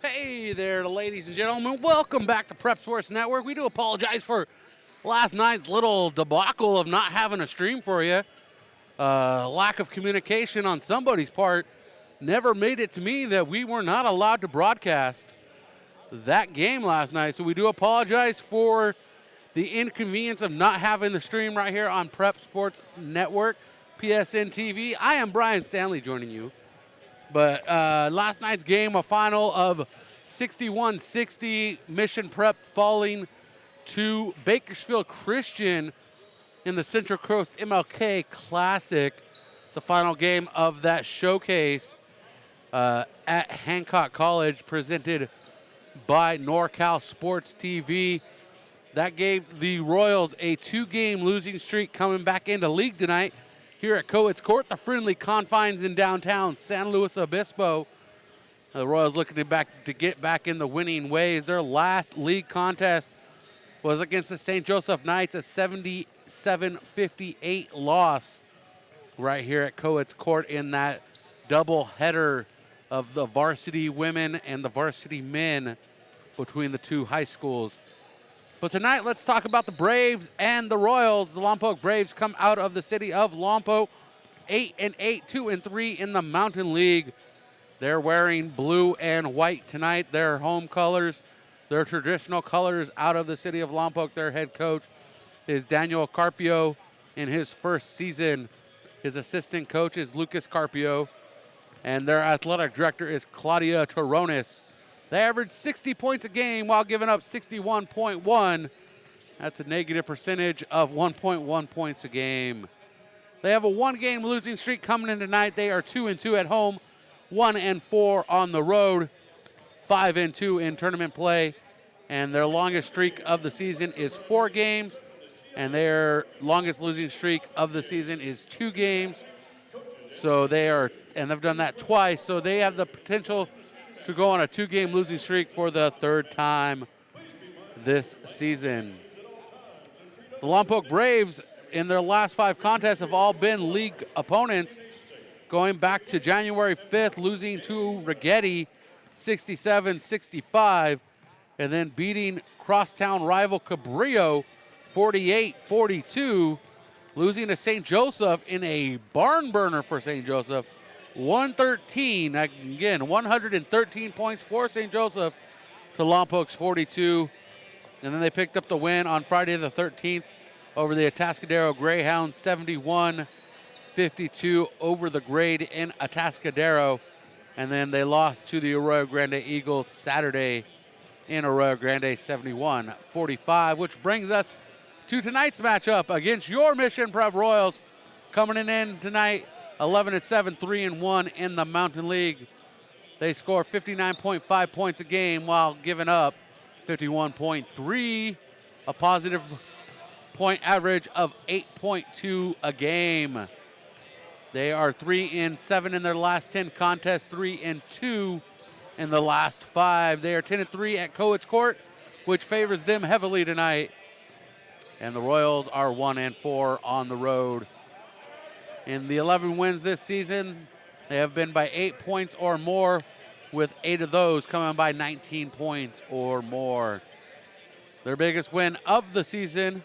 Hey there, ladies and gentlemen. Welcome back to Prep Sports Network. We do apologize for last night's little debacle of not having a stream for you. Lack of communication on somebody's part never made it to me that we were not allowed to broadcast that game last night. So we do apologize for the inconvenience of not having the stream right here on Prep Sports Network, PSNtv. I am Brian Stanley joining you. But last night's game, a final of 61-60, Mission Prep falling to Bakersfield Christian in the Central Coast MLK Classic, the final game of that showcase at Hancock College, presented by NorCal Sports TV. That gave the Royals a 2-game losing streak coming back into league tonight here at Cowitz Court, the friendly confines in downtown San Luis Obispo. The Royals looking to get back in the winning ways. Their last league contest was against the St. Joseph Knights, a 77-58 loss right here at Cowitz Court in that double header of the varsity women and the varsity men between the two high schools. But tonight, let's talk about the Braves and the Royals. The Lompoc Braves come out of the city of Lompoc, 8-8, 2-3 in the Mountain League. They're wearing blue and white tonight, their home colors, their traditional colors out of the city of Lompoc. Their head coach is Daniel Carpio in his first season. His assistant coach is Lucas Carpio, and their athletic director is Claudia Toronis. They average 60 points a game while giving up 61.1. That's a negative percentage of 1.1 points a game. They have a 1-game losing streak coming in tonight. They are 2-2 at home, 1-4 on the road, 5-2 in tournament play. And their longest streak of the season is 4 games. And their longest losing streak of the season is 2 games. So they've done that twice. So they have the potential to go on a 2-game losing streak for the 3rd time this season. The Lompoc Braves, in their last 5 contests, have all been league opponents, going back to January 5th, losing to Rigetti 67-65, and then beating crosstown rival Cabrillo 48-42, losing to St. Joseph in a barn burner for St. Joseph, 113, again, 113 points for St. Joseph to Lompoc's 42. And then they picked up the win on Friday the 13th over the Atascadero Greyhounds, 71-52 over the grade in Atascadero. And then they lost to the Arroyo Grande Eagles Saturday in Arroyo Grande, 71-45, which brings us to tonight's matchup against your Mission Prep Royals, coming in tonight 11-7, 3-1 in the Mountain League. They score 59.5 points a game while giving up 51.3, a positive point average of 8.2 a game. They are 3-7 in their last 10 contests, 3-2 in the last 5. They are 10-3 at Cowitz Court, which favors them heavily tonight. And the Royals are 1-4 on the road. In the 11 wins this season, they have been by 8 points or more, with 8 of those coming by 19 points or more. Their biggest win of the season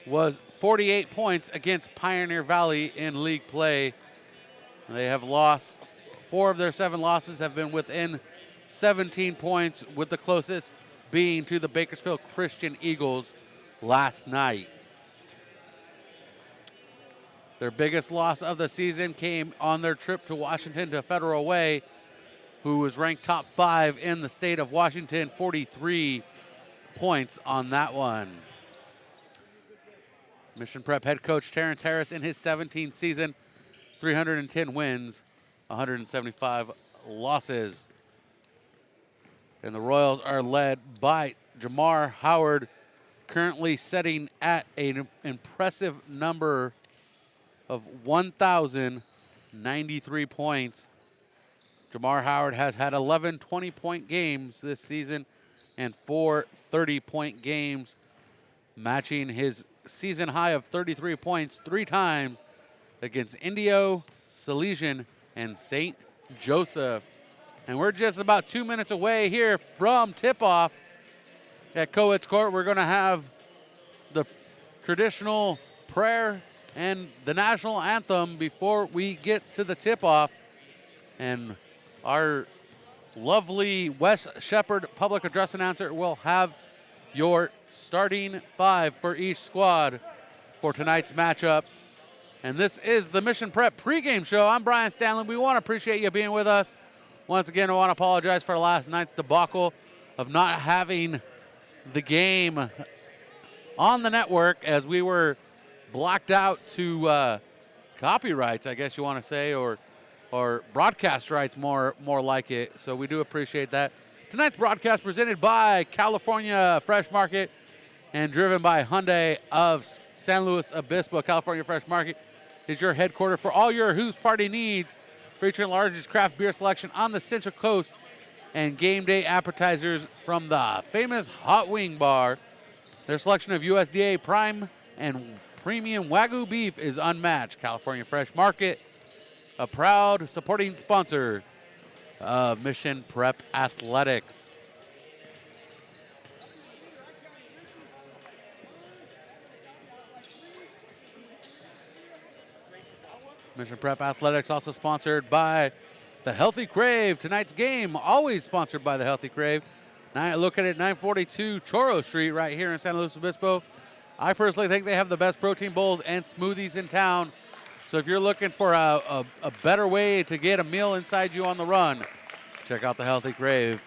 was 48 points against Pioneer Valley in league play. They have lost 4 of their 7 losses have been within 17 points, with the closest being to the Bakersfield Christian Eagles last night. Their biggest loss of the season came on their trip to Washington to Federal Way, who was ranked top 5 in the state of Washington, 43 points on that one. Mission Prep head coach Terrence Harris in his 17th season, 310 wins, 175 losses. And the Royals are led by Jamar Howard, currently setting at an impressive number of 1,093 points. Jamar Howard has had 11 20-point games this season and 4 30-point games, matching his season high of 33 points 3 times against Indio, Salesian, and St. Joseph. And we're just about 2 minutes away here from tip-off at Cowitz Court. We're going to have the traditional prayer and the national anthem before we get to the tip-off. And our lovely Wes Shepard public address announcer will have your starting five for each squad for tonight's matchup. And this is the Mission Prep pregame show. I'm Brian Stanley. We want to appreciate you being with us. Once again, I want to apologize for last night's debacle of not having the game on the network as we were blocked out to copyrights, I guess you want to say, or broadcast rights, more like it. So we do appreciate that. Tonight's broadcast presented by California Fresh Market and driven by Hyundai of San Luis Obispo. California Fresh Market is your headquarters for all your Who's Party needs, featuring the largest craft beer selection on the Central Coast and game day appetizers from the famous Hot Wing Bar. Their selection of USDA prime and premium Wagyu beef is unmatched. California Fresh Market, a proud supporting sponsor of Mission Prep Athletics. Mission Prep Athletics also sponsored by the Healthy Crave. Tonight's game always sponsored by the Healthy Crave. Located at 942 Choro Street right here in San Luis Obispo. I personally think they have the best protein bowls and smoothies in town. So if you're looking for a better way to get a meal inside you on the run, check out the Healthy Crave.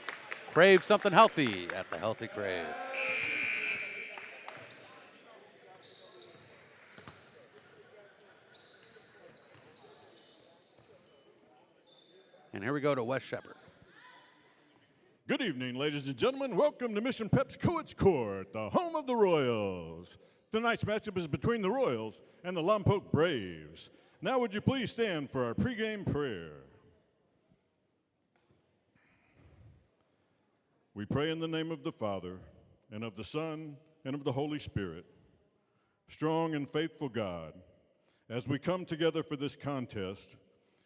Crave something healthy at the Healthy Crave. And here we go to Wes Shepard. Good evening, ladies and gentlemen. Welcome to Mission Prep's Cowitz Court, the home of the Royals. Tonight's matchup is between the Royals and the Lompoc Braves. Now would you please stand for our pregame prayer. We pray in the name of the Father, and of the Son, and of the Holy Spirit. Strong and faithful God, as we come together for this contest,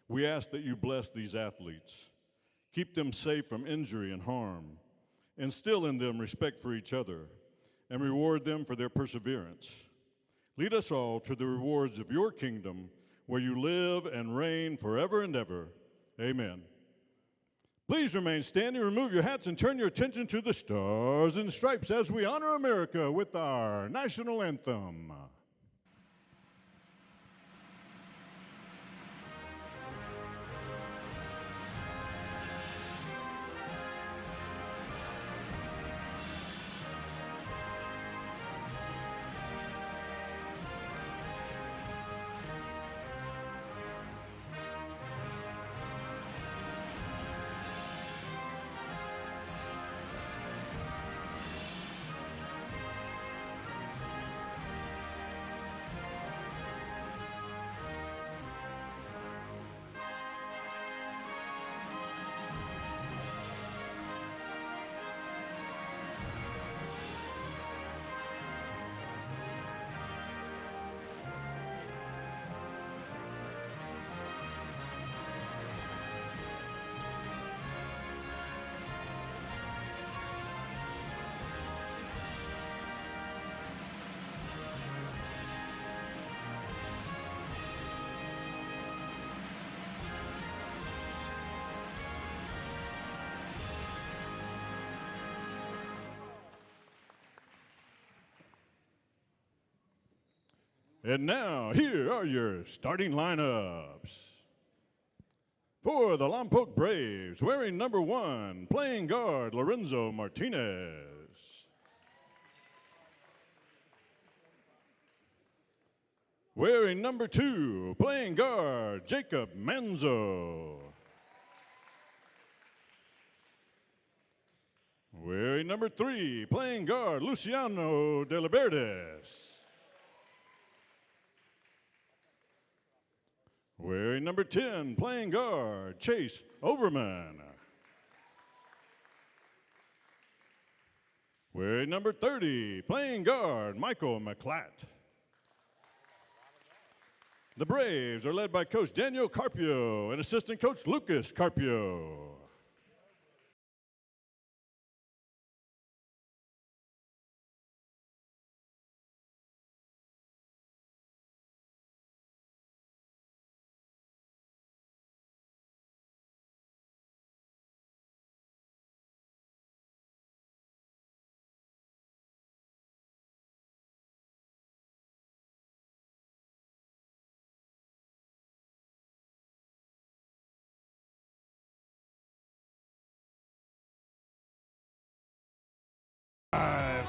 we ask that you bless these athletes. Keep them safe from injury and harm. Instill in them respect for each other, and reward them for their perseverance. Lead us all to the rewards of your kingdom, where you live and reign forever and ever. Amen. Please remain standing, remove your hats, and turn your attention to the Stars and Stripes as we honor America with our national anthem. And now, here are your starting lineups. For the Lompoc Braves, wearing number 1, playing guard, Lorenzo Martinez. Wearing number 2, playing guard, Jacob Manzo. Wearing number 3, playing guard, Luciano de la Verdes. Wearing number 10, playing guard, Chase Overman. Wearing number 30, playing guard, Michael McClatt. The Braves are led by Coach Daniel Carpio and assistant coach Lucas Carpio.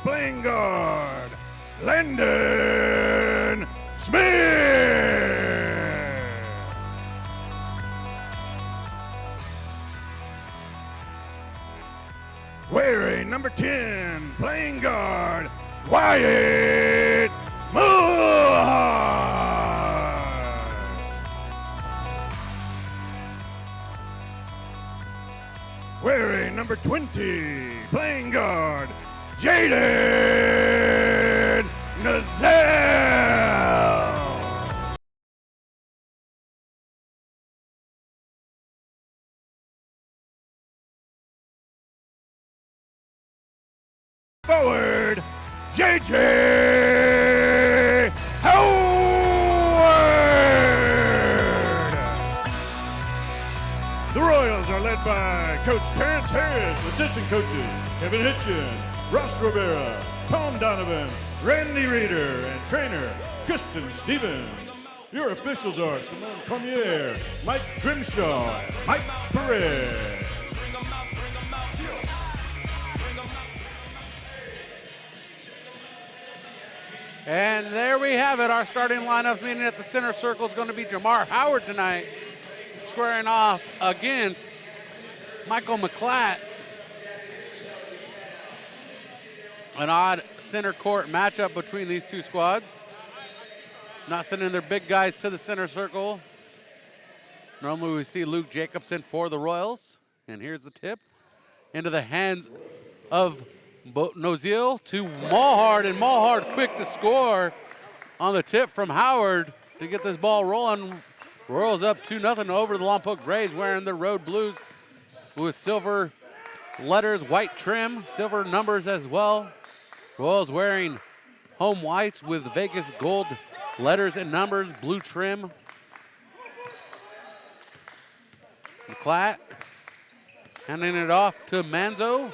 Playing guard, Landon Smith. Wearing number 10, playing guard, Wyatt Moore. Wearing number 20, playing guard, Jaden Nazell. Forward, JJ Howard. The Royals are led by Coach Terrence Harris, assistant coaches Kevin Hitchen, Ross Rivera, Tom Donovan, Randy Reeder, and trainer Kristen Stevens. Your officials are Simone Cormier, Mike Grimshaw, Mike Perez. And there we have it. Our starting lineup meaning at the center circle is going to be Jamar Howard tonight, squaring off against Michael McClatt. An odd center court matchup between these two squads. Not sending their big guys to the center circle. Normally we see Luke Jacobson for the Royals. And here's the tip into the hands of Noziel to Mulhard, and Mulhard quick to score on the tip from Howard to get this ball rolling. Royals up 2-0 over the Lompoc Braves, wearing their road blues with silver letters, white trim, silver numbers as well. Royals wearing home whites with Vegas gold letters and numbers, blue trim. McClatt handing it off to Manzo.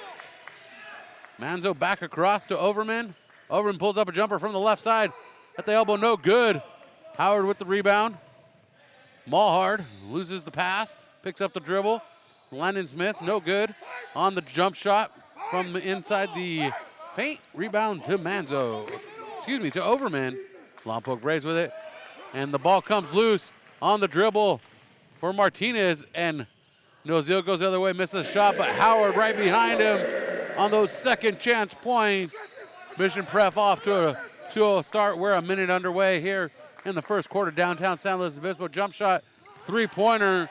Manzo back across to Overman. Overman pulls up a jumper from the left side at the elbow, no good. Howard with the rebound. Mulhard loses the pass, picks up the dribble. Landon Smith, no good. On the jump shot from inside the paint. Rebound to Manzo. Excuse me, to Overman. Lompoc Braves with it. And the ball comes loose on the dribble for Martinez. And Noziel goes the other way, misses a shot, but Howard right behind him on those second chance points. Mission Prep off to a 2-0 start. We're a minute underway here in the first quarter. Downtown San Luis Obispo jump shot, three-pointer.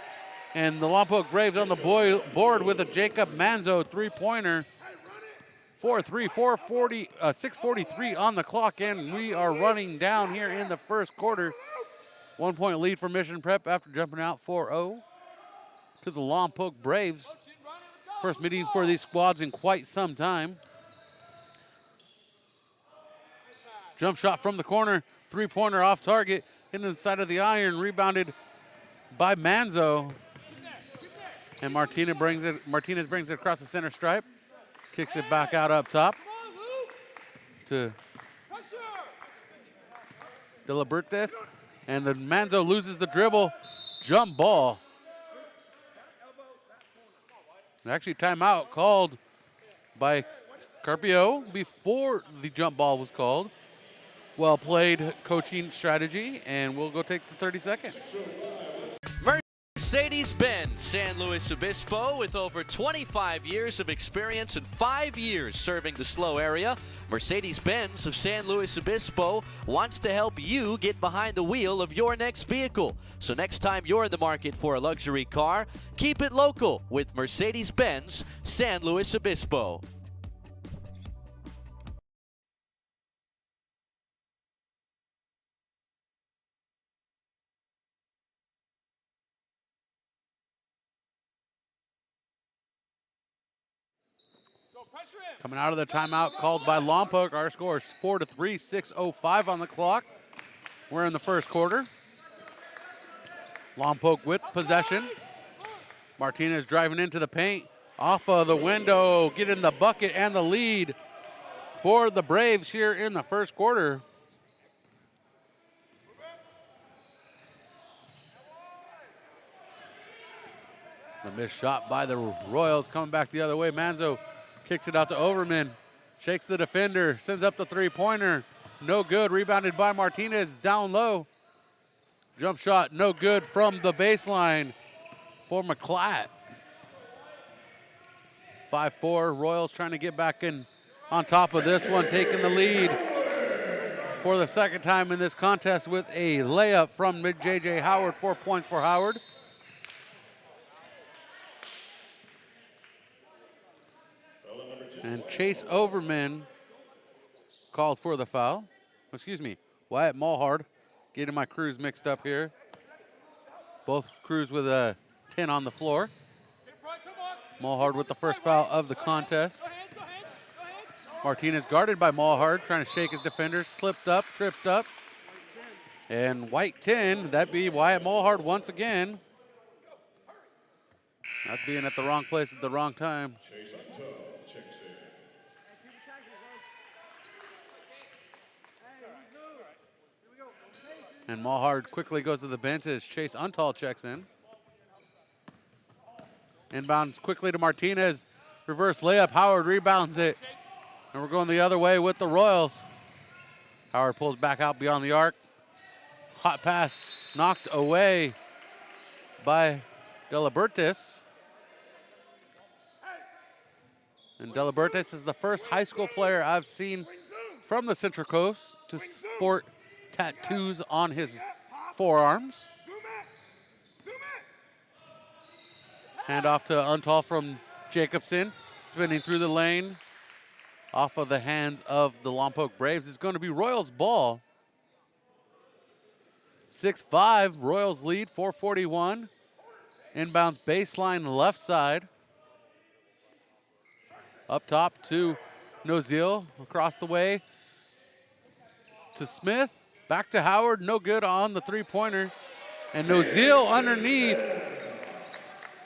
And the Lompoc Braves on the board with a Jacob Manzo three-pointer. 6:43 on the clock, and we are running down here in the first quarter. 1 point lead for Mission Prep after jumping out 4-0 to the Lompoc Braves. First meeting for these squads in quite some time. Jump shot from the corner, three-pointer off target, into the side of the iron, rebounded by Manzo. And Martinez brings it across the center stripe, kicks it back out up top to De La Bertes. And then Manzo loses the dribble, jump ball. Actually, timeout called by Carpio before the jump ball was called. Well played coaching strategy, and we'll go take the 30 seconds. Mercedes-Benz San Luis Obispo, with over 25 years of experience and 5 years serving the SLO area. Mercedes-Benz of San Luis Obispo wants to help you get behind the wheel of your next vehicle. So next time you're in the market for a luxury car, keep it local with Mercedes-Benz San Luis Obispo. Coming out of the timeout called by Lompoc. Our score is 4-3, 6:05 on the clock. We're in the first quarter. Lompoc with possession. Martinez driving into the paint. Off of the window, getting the bucket and the lead for the Braves here in the first quarter. The missed shot by the Royals coming back the other way. Manzo kicks it out to Overman. Shakes the defender, sends up the three-pointer. No good, rebounded by Martinez, down low. Jump shot, no good from the baseline for McClatt. 5-4, Royals trying to get back in on top of this one, taking the lead for the second time in this contest with a layup from J.J. Howard, 4 points for Howard. And Chase Overman called for the foul. Excuse me, Wyatt Mulhard. Getting my crews mixed up here. Both crews with a 10 on the floor. Mulhard with the first foul of the contest. Martinez guarded by Mulhard, trying to shake his defenders, slipped up, tripped up. And white 10, that'd be Wyatt Mulhard once again. Not being at the wrong place at the wrong time. And Mulhard quickly goes to the bench as Chase Untall checks in. Inbounds quickly to Martinez. Reverse layup, Howard rebounds it. And we're going the other way with the Royals. Howard pulls back out beyond the arc. Hot pass knocked away by Delabertis. And Delabertis is the first high school player I've seen from the Central Coast to sport tattoos on his forearms. Hand off to Untall from Jacobson, spinning through the lane. Off of the hands of the Lompoc Braves. It's going to be Royals ball. 6-5, Royals lead, 4:41. Inbounds baseline left side. Up top to Nozil, across the way to Smith. Back to Howard, no good on the three-pointer. And Nozil underneath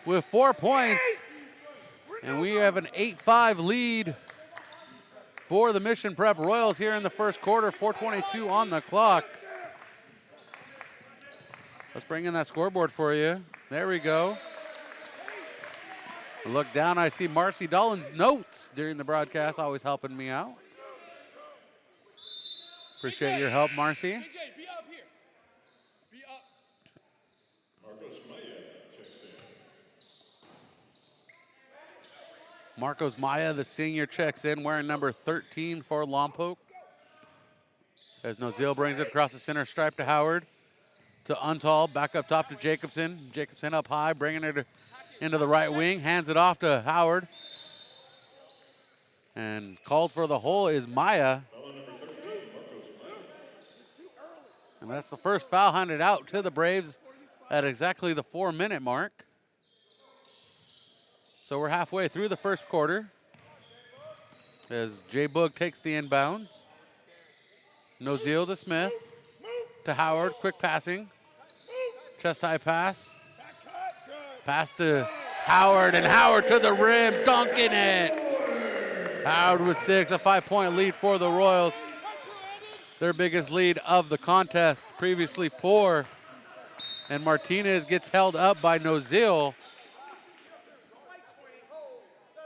with 4 points. And we have an 8-5 lead for the Mission Prep Royals here in the first quarter, 4:22 on the clock. Let's bring in that scoreboard for you. There we go. Look down, I see Marcy Dolan's notes during the broadcast, always helping me out. Appreciate your help, Marcy. AJ, be up here. Be up. Marcos Maya, the senior, checks in, wearing number 13 for Lompoc. As Nozil brings it across the center stripe to Howard. To Untall, back up top to Jacobson. Jacobson up high, bringing it into the right wing. Hands it off to Howard. And called for the hole is Maya. And that's the first foul handed out to the Braves at exactly the 4-minute mark. So we're halfway through the first quarter as J. Boog takes the inbounds. Nozil to Smith, to Howard, quick passing. Chest high pass. Pass to Howard, and Howard to the rim, dunking it. Howard with 6, a 5-point lead for the Royals. Their biggest lead of the contest, previously 4. And Martinez gets held up by Nozil.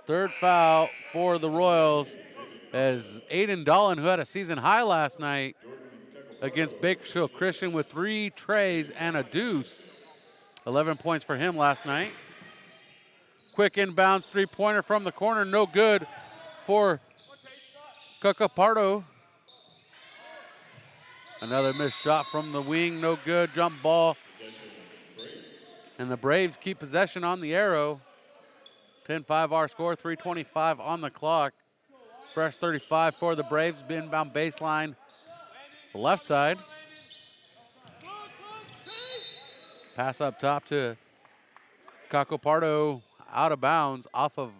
Third foul for the Royals as Aiden Dolan, who had a season high last night against Bakersfield Christian with 3 trays and a deuce. 11 points for him last night. Quick inbounds, three-pointer from the corner, no good for Cacapardo. Another missed shot from the wing, no good, jump ball. And the Braves keep possession on the arrow. 10-5 our score, 3:25 on the clock. Fresh 35 for the Braves, inbound baseline, left side. Pass up top to Cacapardo, out of bounds, off of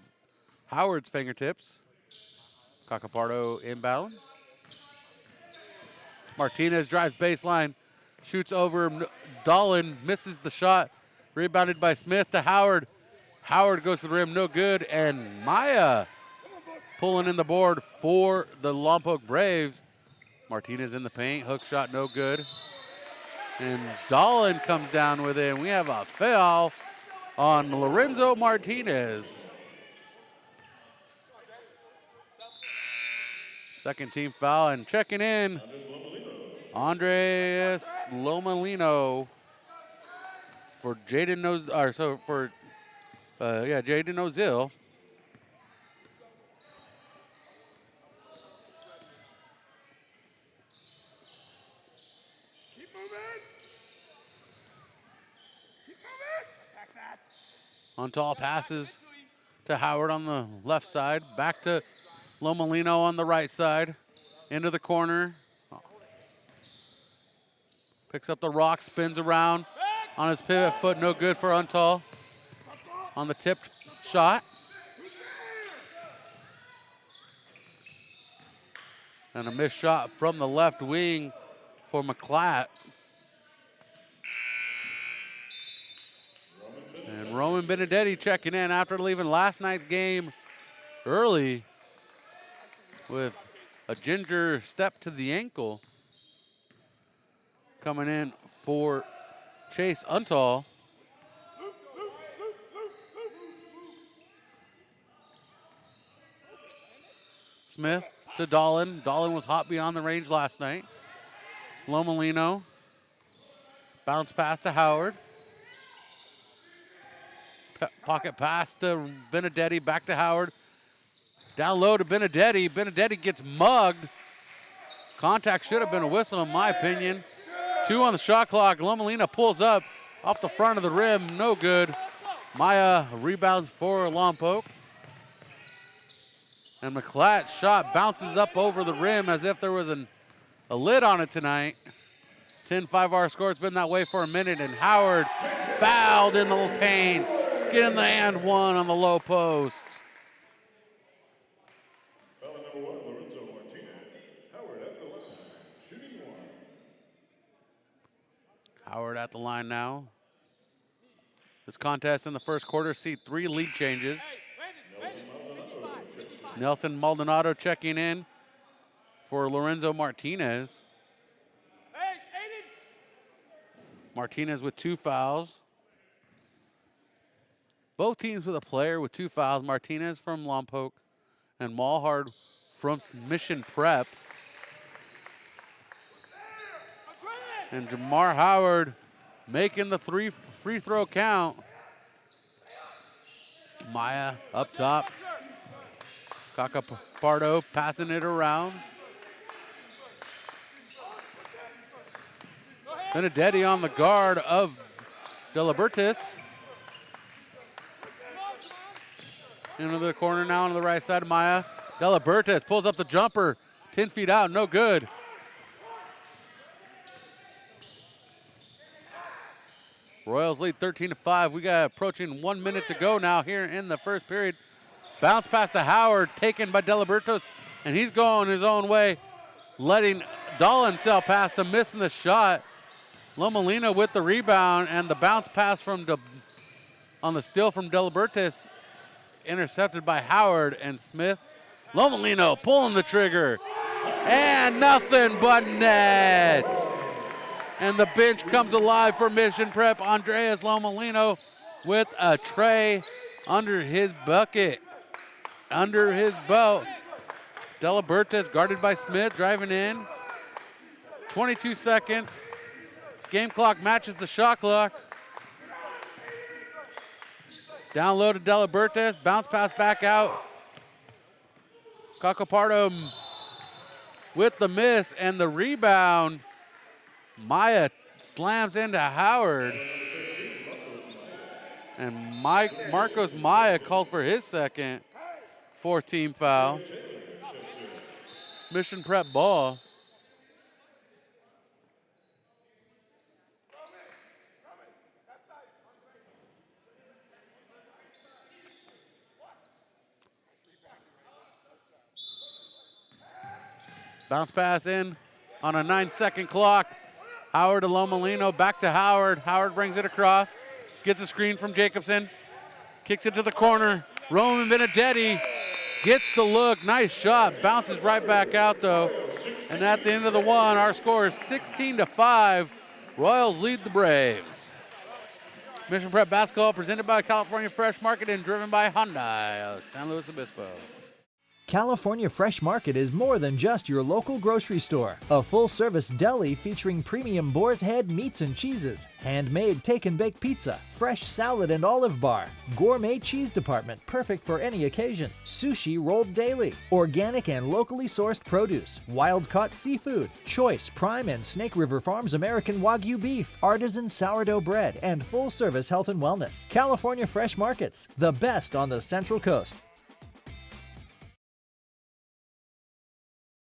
Howard's fingertips. Cacapardo inbounds. Martinez drives baseline, shoots over Dolan, misses the shot. Rebounded by Smith to Howard. Howard goes to the rim, no good, and Maya pulling in the board for the Lompoc Braves. Martinez in the paint, hook shot, no good. And Dolan comes down with it, and we have a foul on Lorenzo Martinez. Second team foul, and checking in, Andres Lomolino for Jaden Jaden Ozil. Keep moving. Keep moving. Attack that. Untall passes to Howard on the left side, back to Lomolino on the right side, into the corner. Picks up the rock, spins around on his pivot foot, no good for Untall. On the tipped shot. And a missed shot from the left wing for McClatt. And Roman Benedetti checking in after leaving last night's game early with a ginger step to the ankle. Coming in for Chase Untall. Smith to Dolan. Dolan was hot beyond the range last night. Lomolino. Bounce pass to Howard. Pocket pass to Benedetti. Back to Howard. Down low to Benedetti. Benedetti gets mugged. Contact should have been a whistle in my opinion. 2 on the shot clock. Lomolino pulls up off the front of the rim. No good. Maya rebounds for Lompoc. And McClatt's shot bounces up over the rim as if there was a lid on it tonight. 10-5 our score. It's been that way for a minute. And Howard fouled in the paint. Getting the and one on the low post. Foul number 1, Lorenzo Martinez. Howard at the line, shooting 1. Howard at the line now. This contest in the first quarter see 3 lead changes. Nelson Maldonado checking in for Lorenzo Martinez. Martinez with 2 fouls. Both teams with a player with 2 fouls. Martinez from Lompoc and Malhard from Mission Prep. And Jamar Howard making the free throw count. Maya up top. Cacapardo passing it around. Benedetti on the guard of De Libertis. Into the corner now on the right side of Maya. De Libertis pulls up the jumper. 10 feet out, no good. Royals lead 13-5. We got approaching 1 minute to go now here in the first period. Bounce pass to Howard, taken by De Libertis, and he's going his own way, letting Dolan sail past him, missing the shot. Lomolino with the rebound, and the bounce pass on the steal from De Libertis, intercepted by Howard and Smith. Lomolino pulling the trigger, and nothing but net. And the bench comes alive for Mission Prep. Andreas Lomolino with a tray under his bucket, under his belt. De Libertis guarded by Smith, driving in. 22 seconds. Game clock matches the shot clock. Down low to De Libertis, bounce pass back out. Cacapardo with the miss and the rebound. Maya slams into Howard. And Marcos Maya calls for his second 4-team foul. Mission Prep ball. Bounce pass in on a 9-second clock. Howard to Lomolino, back to Howard. Howard brings it across, gets a screen from Jacobson, kicks it to the corner. Roman Benedetti gets the look, nice shot, bounces right back out though. And at the end of the one, our score is 16-5. Royals lead the Braves. Mission Prep basketball presented by California Fresh Market and driven by Hyundai of San Luis Obispo. California Fresh Market is more than just your local grocery store. A full-service deli featuring premium boar's head meats and cheeses, handmade take-and-bake pizza, fresh salad and olive bar, gourmet cheese department perfect for any occasion, sushi rolled daily, organic and locally sourced produce, wild-caught seafood, choice Prime and Snake River Farms American Wagyu beef, artisan sourdough bread, and full-service health and wellness. California Fresh Markets, the best on the Central Coast.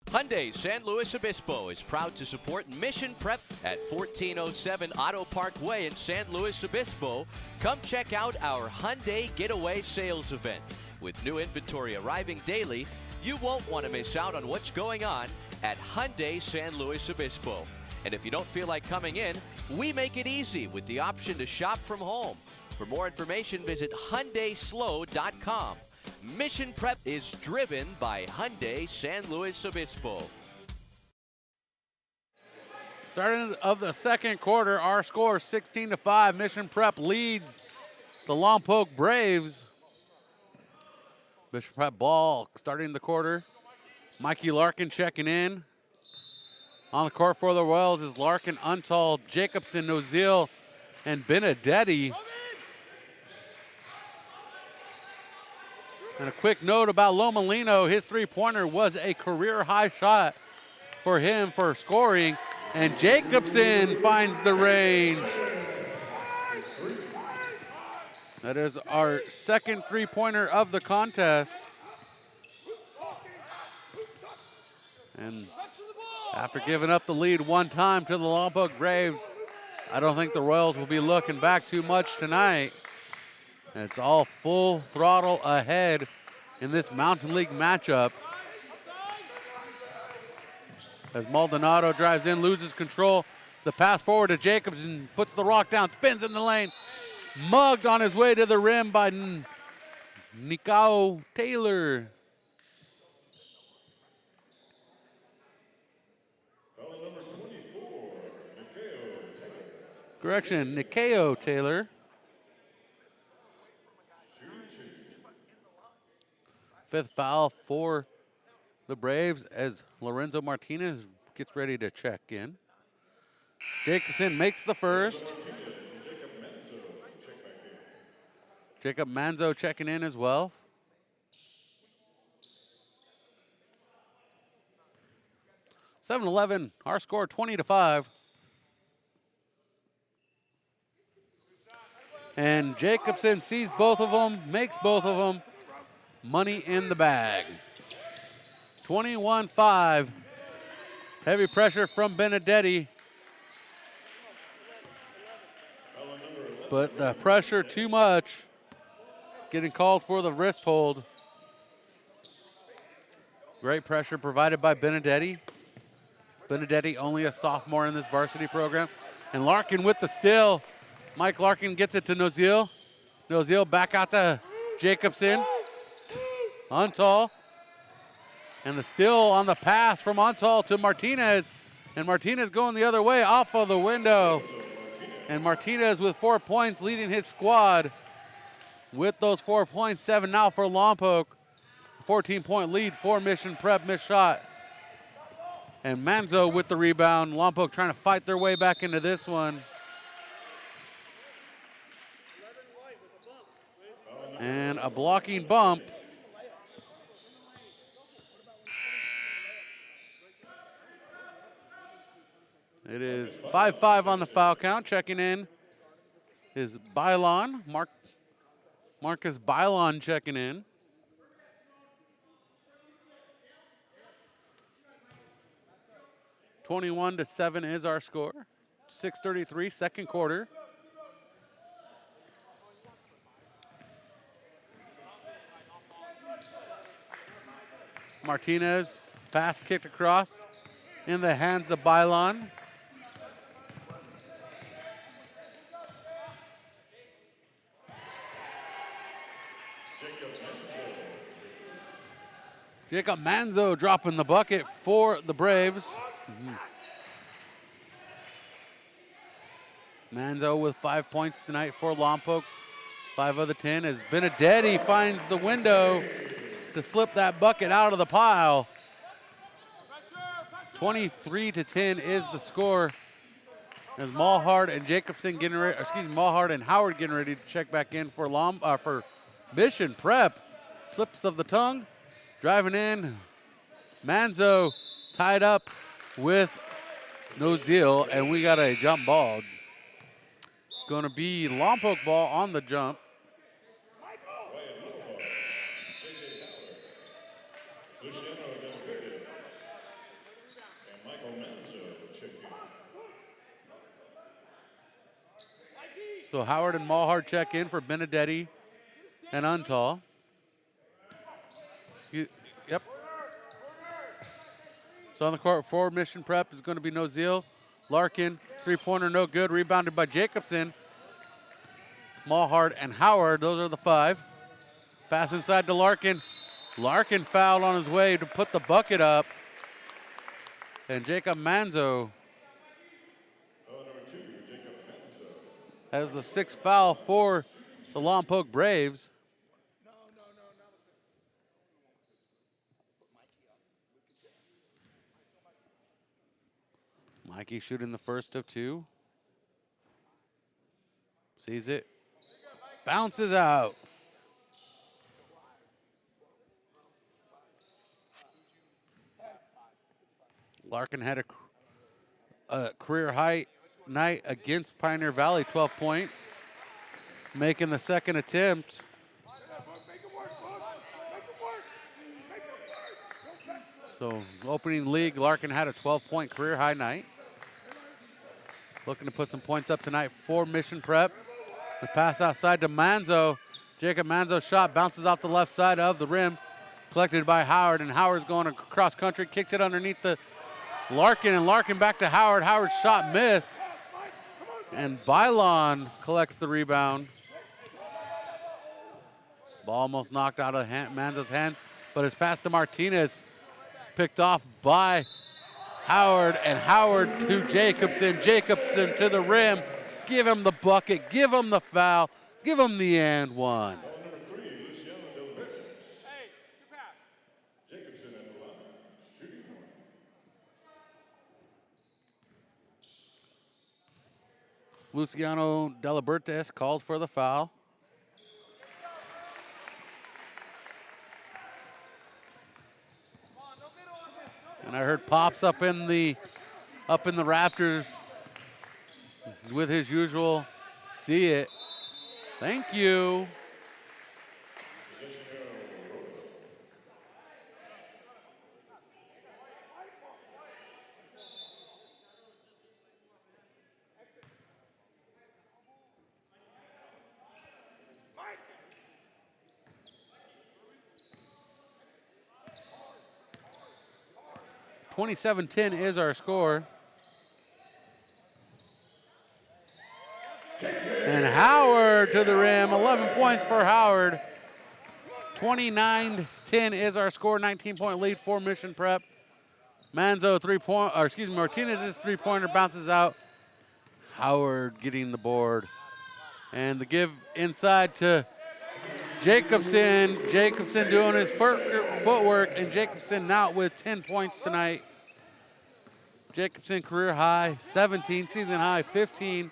Hyundai San Luis Obispo is proud to support Mission Prep at 1407 Auto Parkway in San Luis Obispo. Come check out our Hyundai Getaway Sales event. With new inventory arriving daily, you won't want to miss out on what's going on at Hyundai San Luis Obispo. And if you don't feel like coming in, we make it easy with the option to shop from home. For more information, visit HyundaiSlow.com. Mission Prep is driven by Hyundai San Luis Obispo. Starting of the second quarter, our score 16-5. Mission Prep leads the Lompoc Braves. Mission Prep ball starting the quarter. Mikey Larkin checking in. On the court for the Royals is Larkin, Untal, Jacobson, Nozil, and Benedetti. And a quick note about Lomolino, his three-pointer was a career-high shot for him for scoring, and Jacobson finds the range. That is our second three-pointer of the contest. And after giving up the lead one time to the Lompoc Braves, I don't think the Royals will be looking back too much tonight. And it's all full throttle ahead in this Mountain League matchup. As Maldonado drives in, loses control. The pass forward to Jacobson, puts the rock down, spins in the lane. Mugged on his way to the rim by Nikao Taylor. Correction, Nikao Taylor. Fifth foul for the Braves as Lorenzo Martinez gets ready to check in. Jacobson makes the first. Jacob Manzo checking in as well. (7-11), our score 20-5. And Jacobson sees both of them, makes both of them. Money in the bag. 21-5. Heavy pressure from Benedetti. But the pressure too much. Getting called for the wrist hold. Great pressure provided by Benedetti. Benedetti only a sophomore in this varsity program. And Larkin with the steal. Mike Larkin gets it to Nozil. Nozil back out to Jacobson. Untal. And the steal on the pass from Untal to Martinez. And Martinez going the other way off of the window. And Martinez with 4 points leading his squad. With those 4 points, 7 now for Lompoc. 14-point lead for Mission Prep, missed shot. And Manzo with the rebound. Lompoc trying to fight their way back into this one. And a blocking bump. It is 5-5 on the foul count. Checking in is Bylon. Marcus Bylon checking in. (21-7) is our score. 6:33, second quarter. Martinez, pass kicked across in the hands of Bylon. Jacob Manzo dropping the bucket for the Braves. Manzo with 5 points tonight for Lompoc. 5 of the 10 as Benedetti finds the window to slip that bucket out of the pile. 23-10 is the score. As Mulhart and Jacobson getting ready, Mulhart and Howard getting ready to check back in for Mission Prep. Slips of the tongue, driving in. Manzo tied up with Nozil, and we got a jump ball. It's going to be Lompoc ball on the jump. So Howard and Mulhart check in for Benedetti and Untal. Yep. So on the court for Mission Prep is going to be Nozil. Larkin, three-pointer, no good. Rebounded by Jacobson. Mulhart and Howard, those are the 5. Pass inside to Larkin. Larkin fouled on his way to put the bucket up. And Jacob Manzo has the 6th foul for the Lompoc Braves. Mikey shooting the first of 2. Sees it. Bounces out. Larkin had a career high night against Pioneer Valley, 12 points. Making the second attempt. So opening league, Larkin had a 12-point career high night. Looking to put some points up tonight for Mission Prep. The pass outside to Manzo. Jacob Manzo's shot bounces off the left side of the rim. Collected by Howard, and Howard's going across country, kicks it underneath the Larkin, and Larkin back to Howard. Howard's shot missed. And Bylon collects the rebound. Ball almost knocked out of Manzo's hand, but it's passed to Martinez. Picked off by Howard, and Howard to Jacobson. Jacobson to the rim. Give him the bucket, give him the foul, give him the and one. Luciano Delabertes called for the foul. And I heard Pops up in the rafters with his usual see it. Thank you. $27-10 is our score. And Howard to the rim, 11 points for Howard. 29-10 is our score, 19-point lead for Mission Prep. Martinez's three-pointer bounces out. Howard getting the board. And the give inside to Jacobson. Jacobson doing his footwork, and Jacobson out with 10 points tonight. Jacobson career high 17, season high 15.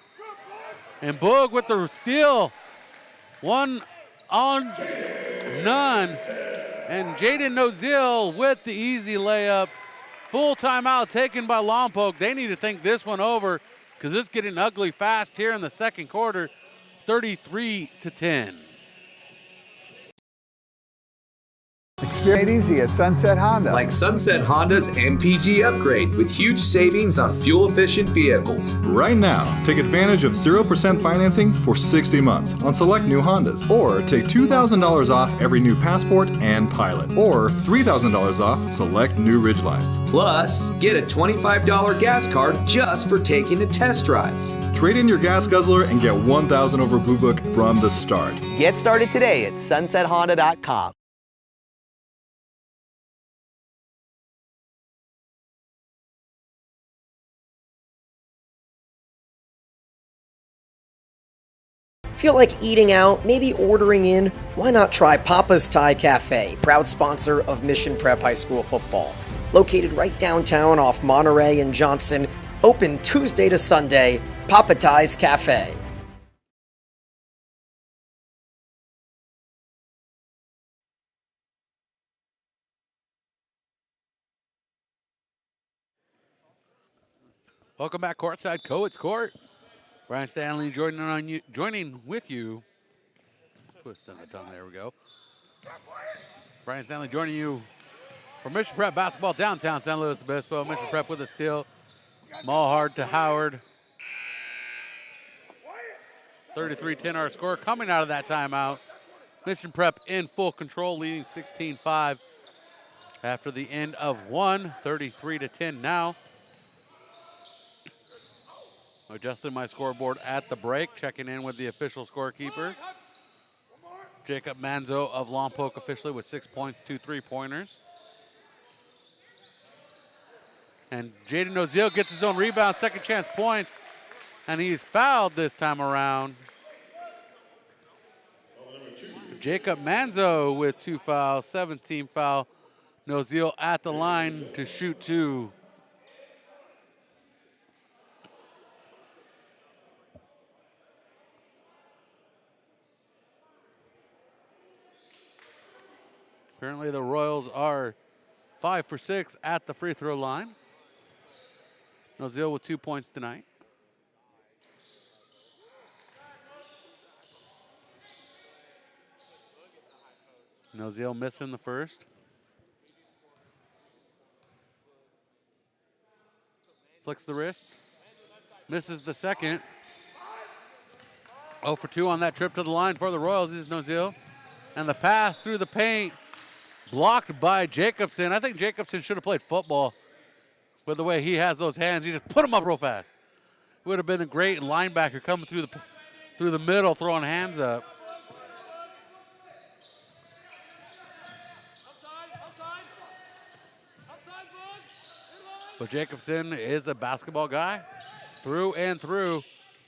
And Boog with the steal. 1 on none. And Jaden Nozil with the easy layup. Full timeout taken by Lompoc. They need to think this one over because it's getting ugly fast here in the second quarter. 33-10. Made easy at Sunset Honda. Like Sunset Honda's MPG upgrade with huge savings on fuel-efficient vehicles. Right now, take advantage of 0% financing for 60 months on select new Hondas. Or take $2,000 off every new Passport and Pilot. Or $3,000 off select new Ridgelines. Plus, get a $25 gas card just for taking a test drive. Trade in your gas guzzler and get $1,000 over Blue Book from the start. Get started today at sunsethonda.com. Feel like eating out, maybe ordering in? Why not try Papa's Thai Cafe, proud sponsor of Mission Prep High School football. Located right downtown off Monterey and Johnson, open Tuesday to Sunday, Papa Thai's Cafe. Welcome back courtside, Cowitz Court. Brian Stanley joining with you. Put a tongue, there we go. Brian Stanley joining you for Mission Prep basketball downtown San Luis Obispo. Mission Prep with a steal. Mulhard to Howard. 33-10 our score coming out of that timeout. Mission Prep in full control, leading 16-5 after the end of one. 33-10 now. Adjusting my scoreboard at the break, checking in with the official scorekeeper. Jacob Manzo of Lompoc officially with 6 points, 2 3-pointers. And Jaden Oziel gets his own rebound, second chance points, and he's fouled this time around. Jacob Manzo with 2 fouls, 17 foul. Noziel at the line to shoot 2. Currently the Royals are 5 for 6 at the free throw line. Noziel with 2 points tonight. Noziel missing the first. Flicks the wrist. Misses the second. 0 for 2 on that trip to the line for the Royals is Noziel. And the pass through the paint. Blocked by Jacobson. I think Jacobson should have played football with the way he has those hands. He just put them up real fast. Would have been a great linebacker coming through the middle, throwing hands up. But Jacobson is a basketball guy through and through.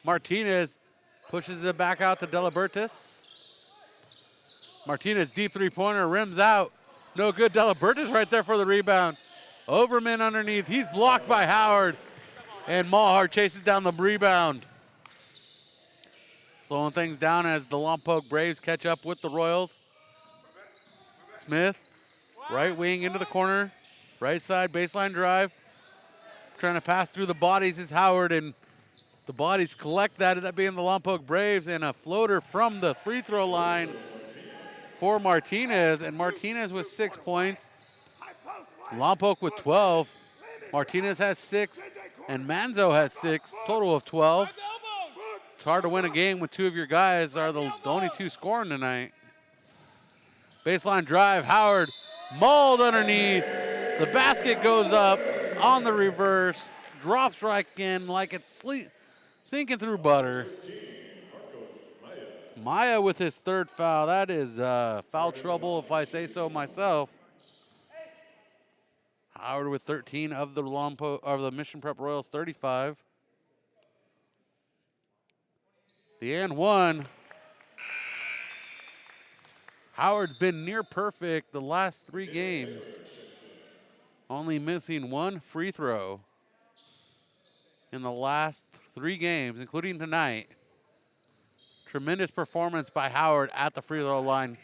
Martinez pushes it back out to Delabertis. Martinez deep three-pointer, rims out. No good. Delabertis right there for the rebound. Overman underneath. He's blocked by Howard. And Mulhart chases down the rebound. Slowing things down as the Lompoc Braves catch up with the Royals. Smith, right wing into the corner. Right side, baseline drive. Trying to pass through the bodies is Howard, and the bodies collect that, that being the Lompoc Braves, and a floater from the free throw line for Martinez, and Martinez with 6 points. Lompoc with 12. Martinez has 6, and Manzo has 6, total of 12. It's hard to win a game when 2 of your guys are the only 2 scoring tonight. Baseline drive, Howard mauled underneath. The basket goes up on the reverse, drops right in like it's sinking through butter. Maya with his 3rd foul. That is foul trouble if I say so myself. Howard with 13 of the Mission Prep Royals 35. The and 1. Howard's been near perfect the last 3 games. Only missing 1 free throw in the last 3 games, including tonight. Tremendous performance by Howard at the free throw line.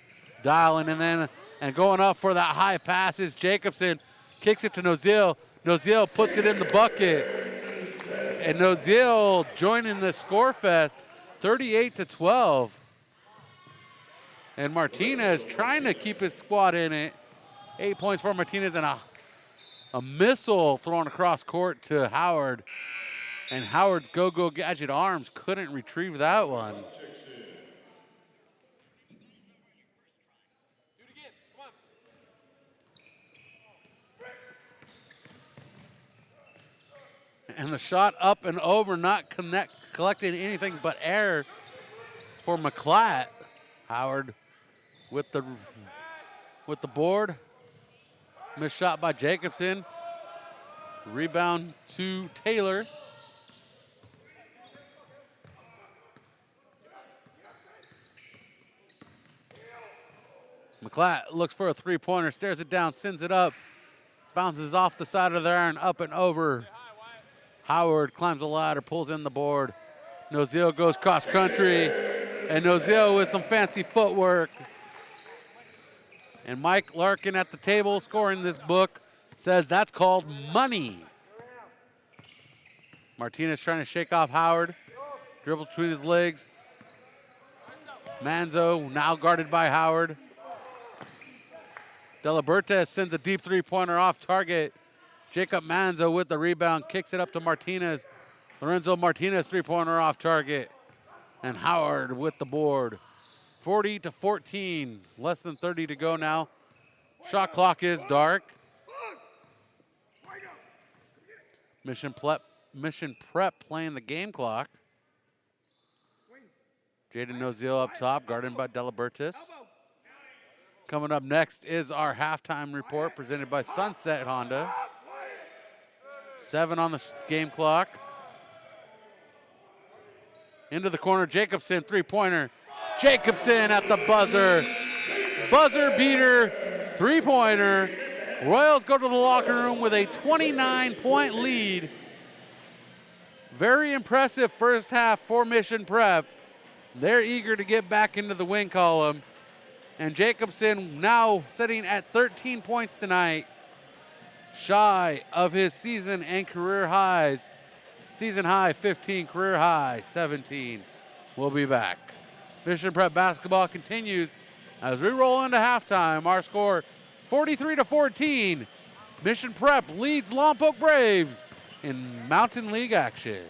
Dialing and going up for that high pass is Jacobson. Kicks it to Noziel. Noziel puts it in the bucket. And Noziel joining the score fest, 38-12. And Martinez trying to keep his squad in it. 8 points for Martinez, and a missile thrown across court to Howard. And Howard's go-go gadget arms couldn't retrieve that one. And the shot up and over, not collecting anything but air for McClatt. Howard with the board. Missed shot by Jacobson. Rebound to Taylor. McClatt looks for a three-pointer, stares it down, sends it up, bounces off the side of the iron, up and over. Howard climbs the ladder, pulls in the board. Nozio goes cross country, and Nozio with some fancy footwork. And Mike Larkin at the table scoring this book says that's called money. Martinez trying to shake off Howard. Dribbles between his legs. Manzo now guarded by Howard. De La Berta sends a deep three-pointer off target. Jacob Manzo with the rebound, kicks it up to Martinez. Lorenzo Martinez three-pointer off target. And Howard with the board. 40-14, less than 30 to go now. Shot clock is dark. Mission Prep playing the game clock. Jaden Nozio up top, guarded by De La Bertis. Coming up next is our halftime report presented by Sunset Honda. 7 on the game clock. Into the corner, Jacobson, three-pointer. Jacobson at the buzzer. Buzzer beater, three-pointer. Royals go to the locker room with a 29-point lead. Very impressive first half for Mission Prep. They're eager to get back into the win column. And Jacobson now sitting at 13 points tonight, shy of his season and career highs. Season high 15, career high 17. We'll be back. Mission Prep basketball continues as we roll into halftime. Our score 43-14. Mission Prep leads Lompoc Braves in Mountain League action.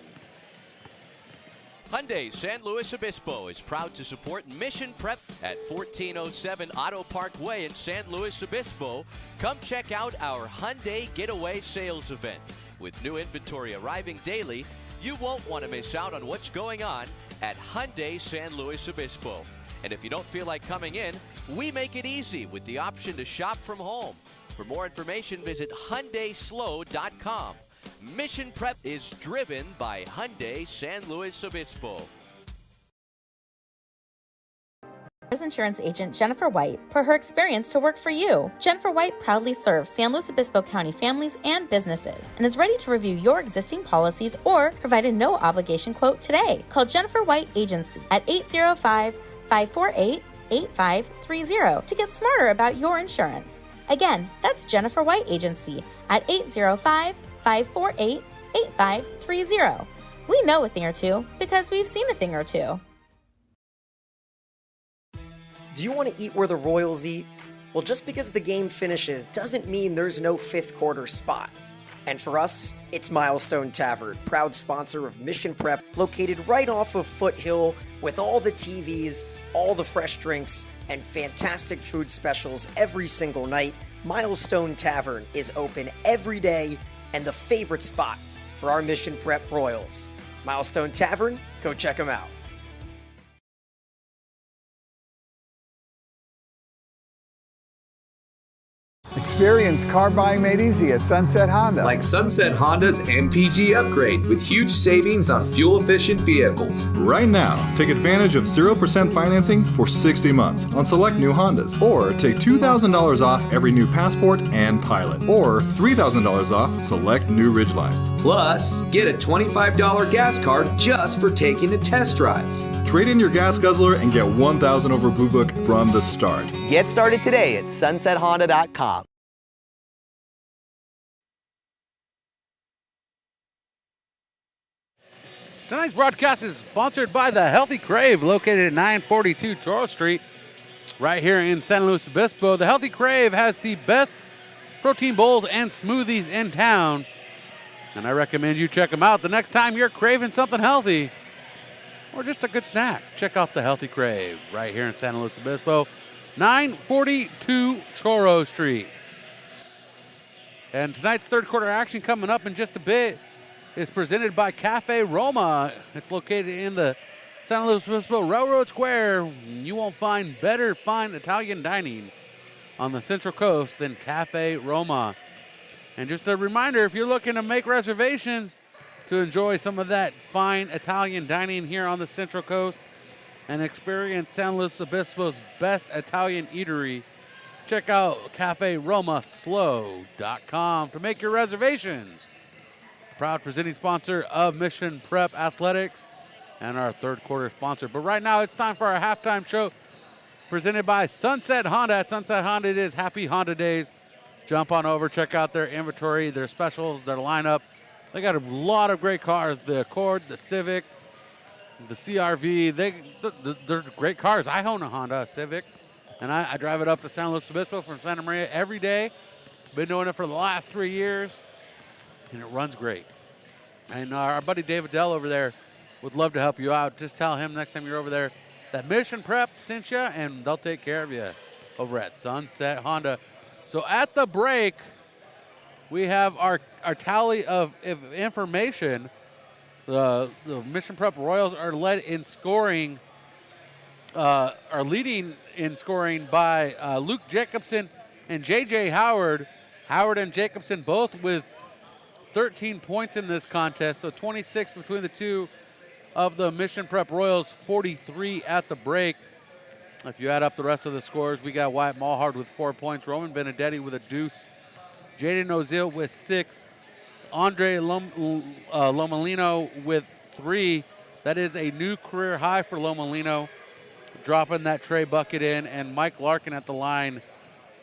Hyundai San Luis Obispo is proud to support Mission Prep at 1407 Auto Park Way in San Luis Obispo. Come check out our Hyundai Getaway Sales event. With new inventory arriving daily, you won't want to miss out on what's going on at Hyundai San Luis Obispo. And if you don't feel like coming in, we make it easy with the option to shop from home. For more information, visit HyundaiSlow.com. Mission Prep is driven by Hyundai San Luis Obispo. Insurance agent Jennifer White put her experience to work for you. Jennifer White proudly serves San Luis Obispo County families and businesses and is ready to review your existing policies or provide a no-obligation quote today. Call Jennifer White Agency at 805-548-8530 to get smarter about your insurance. Again, that's Jennifer White Agency at 805-548-8530. We know a thing or two because we've seen a thing or two. Do you want to eat where the Royals eat? Well, just because the game finishes doesn't mean there's no fifth quarter spot. And for us, it's Milestone Tavern, proud sponsor of Mission Prep, located right off of Foothill with all the TVs, all the fresh drinks, and fantastic food specials every single night. Milestone Tavern is open every day and the favorite spot for our Mission Prep Royals. Milestone Tavern, go check them out. Experience car buying made easy at Sunset Honda. Like Sunset Honda's MPG upgrade with huge savings on fuel-efficient vehicles. Right now, take advantage of 0% financing for 60 months on select new Hondas. Or take $2,000 off every new Passport and Pilot. Or $3,000 off select new Ridgelines. Plus, get a $25 gas card just for taking a test drive. Trade in your gas guzzler and get 1,000 over Blue Book from the start. Get started today at sunsethonda.com. Tonight's broadcast is sponsored by the Healthy Crave, located at 942 Charles Street, right here in San Luis Obispo. The Healthy Crave has the best protein bowls and smoothies in town, and I recommend you check them out the next time you're craving something healthy or just a good snack. Check out the Healthy Crave right here in San Luis Obispo, 942 Choro Street. And tonight's third quarter action coming up in just a bit is presented by Cafe Roma. It's located in the San Luis Obispo Railroad Square. You won't find better fine Italian dining on the Central Coast than Cafe Roma. And just a reminder, if you're looking to make reservations to enjoy some of that fine Italian dining here on the Central Coast and experience San Luis Obispo's best Italian eatery, check out CafeRomaSlow.com to make your reservations. Proud presenting sponsor of Mission Prep Athletics and our third quarter sponsor. But right now it's time for our halftime show presented by Sunset Honda. At Sunset Honda, it is Happy Honda Days. Jump on over, check out their inventory, their specials, their lineup. They got a lot of great cars, the Accord, the Civic, the CRV. They're great cars. I own a Honda Civic, and I drive it up to San Luis Obispo from Santa Maria every day. Been doing it for the last 3 years, and it runs great. And our buddy David Dell over there would love to help you out. Just tell him next time you're over there that Mission Prep sent you, and they'll take care of you over at Sunset Honda. So at the break, we have our tally of information. The Mission Prep Royals are leading in scoring by Luke Jacobson and J.J. Howard. Howard and Jacobson both with 13 points in this contest, so 26 between the two of the Mission Prep Royals, 43 at the break. If you add up the rest of the scores, we got Wyatt Mulhard with 4 points, Roman Benedetti with a deuce, Jaden Ozil with 6, Andre Lomolino with 3. That is a new career high for Lomolino, dropping that tray bucket in, and Mike Larkin at the line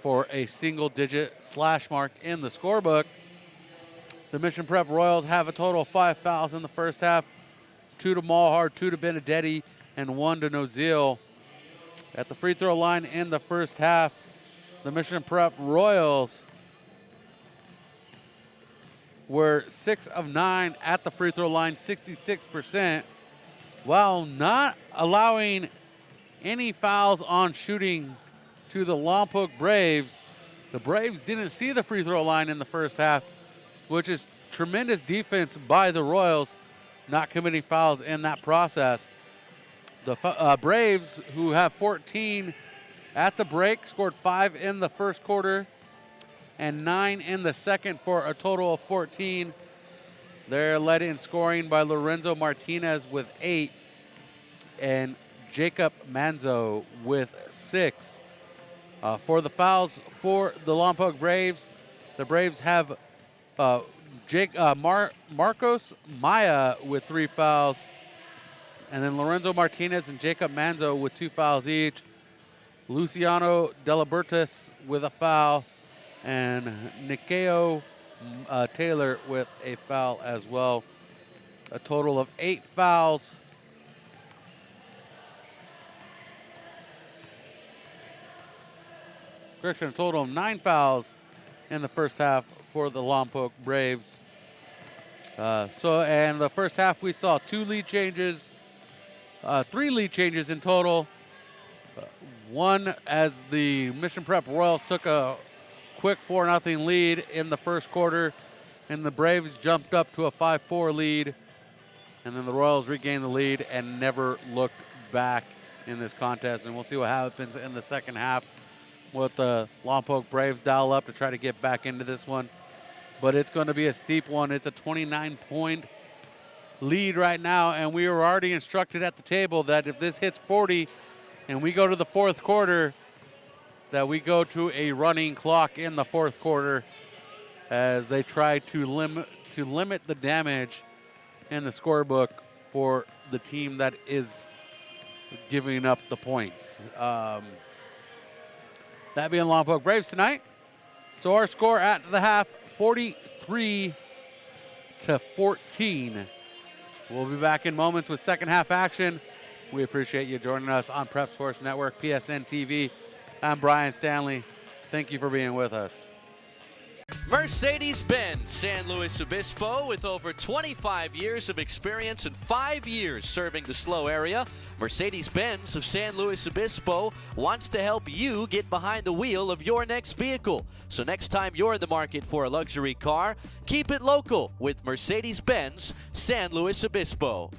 for a single-digit slash mark in the scorebook. The Mission Prep Royals have a total of 5 fouls in the first half, 2 to Mulhard, 2 to Benedetti, and 1 to Nozil. At the free throw line in the first half, the Mission Prep Royals were 6 of 9 at the free throw line, 66%, while not allowing any fouls on shooting to the Lompoc Braves. The Braves didn't see the free throw line in the first half, which is tremendous defense by the Royals, not committing fouls in that process. The Braves, who have 14 at the break, scored 5 in the first quarter and 9 in the second for a total of 14. They're led in scoring by Lorenzo Martinez with 8 and Jacob Manzo with 6. For the fouls for the Lompoc Braves, the Braves have Marcos Maya with 3 fouls, and then Lorenzo Martinez and Jacob Manzo with 2 fouls each. Luciano Delabertis with a foul, and Nikeo Taylor with a foul as well. A total of 8 fouls. Correction, a total of 9 fouls in the first half for the Lompoc Braves. And the first half we saw 3 lead changes in total. One as the Mission Prep Royals took a quick 4-0 lead in the first quarter, and the Braves jumped up to a 5-4 lead, and then the Royals regained the lead and never looked back in this contest. And we'll see what happens in the second half with the Lompoc Braves dial up to try to get back into this one. But it's going to be a steep one. It's a 29-point lead right now, and we were already instructed at the table that if this hits 40 and we go to the fourth quarter, that we go to a running clock in the fourth quarter as they try to limit the damage in the scorebook for the team that is giving up the points. That being Lompoc Braves tonight. So our score at the half, 43-14. We'll be back in moments with second half action. We appreciate you joining us on Prep Sports Network, PSNtv. I'm Brian Stanley. Thank you for being with us. Mercedes-Benz San Luis Obispo, with over 25 years of experience and 5 years serving the SLO area. Mercedes-Benz of San Luis Obispo wants to help you get behind the wheel of your next vehicle. So next time you're in the market for a luxury car, keep it local with Mercedes-Benz San Luis Obispo.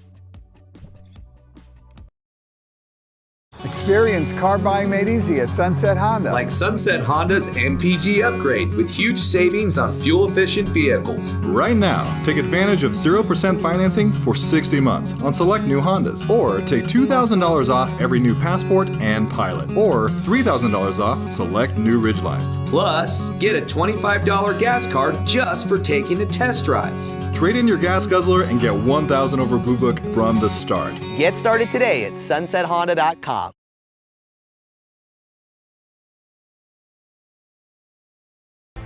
Experience car buying made easy at Sunset Honda. Like Sunset Honda's MPG upgrade with huge savings on fuel-efficient vehicles. Right now, take advantage of 0% financing for 60 months on select new Hondas. Or take $2,000 off every new Passport and Pilot. Or $3,000 off select new Ridgelines. Plus, get a $25 gas card just for taking a test drive. Trade in your gas guzzler and get 1,000 over Blue Book from the start. Get started today at sunsethonda.com.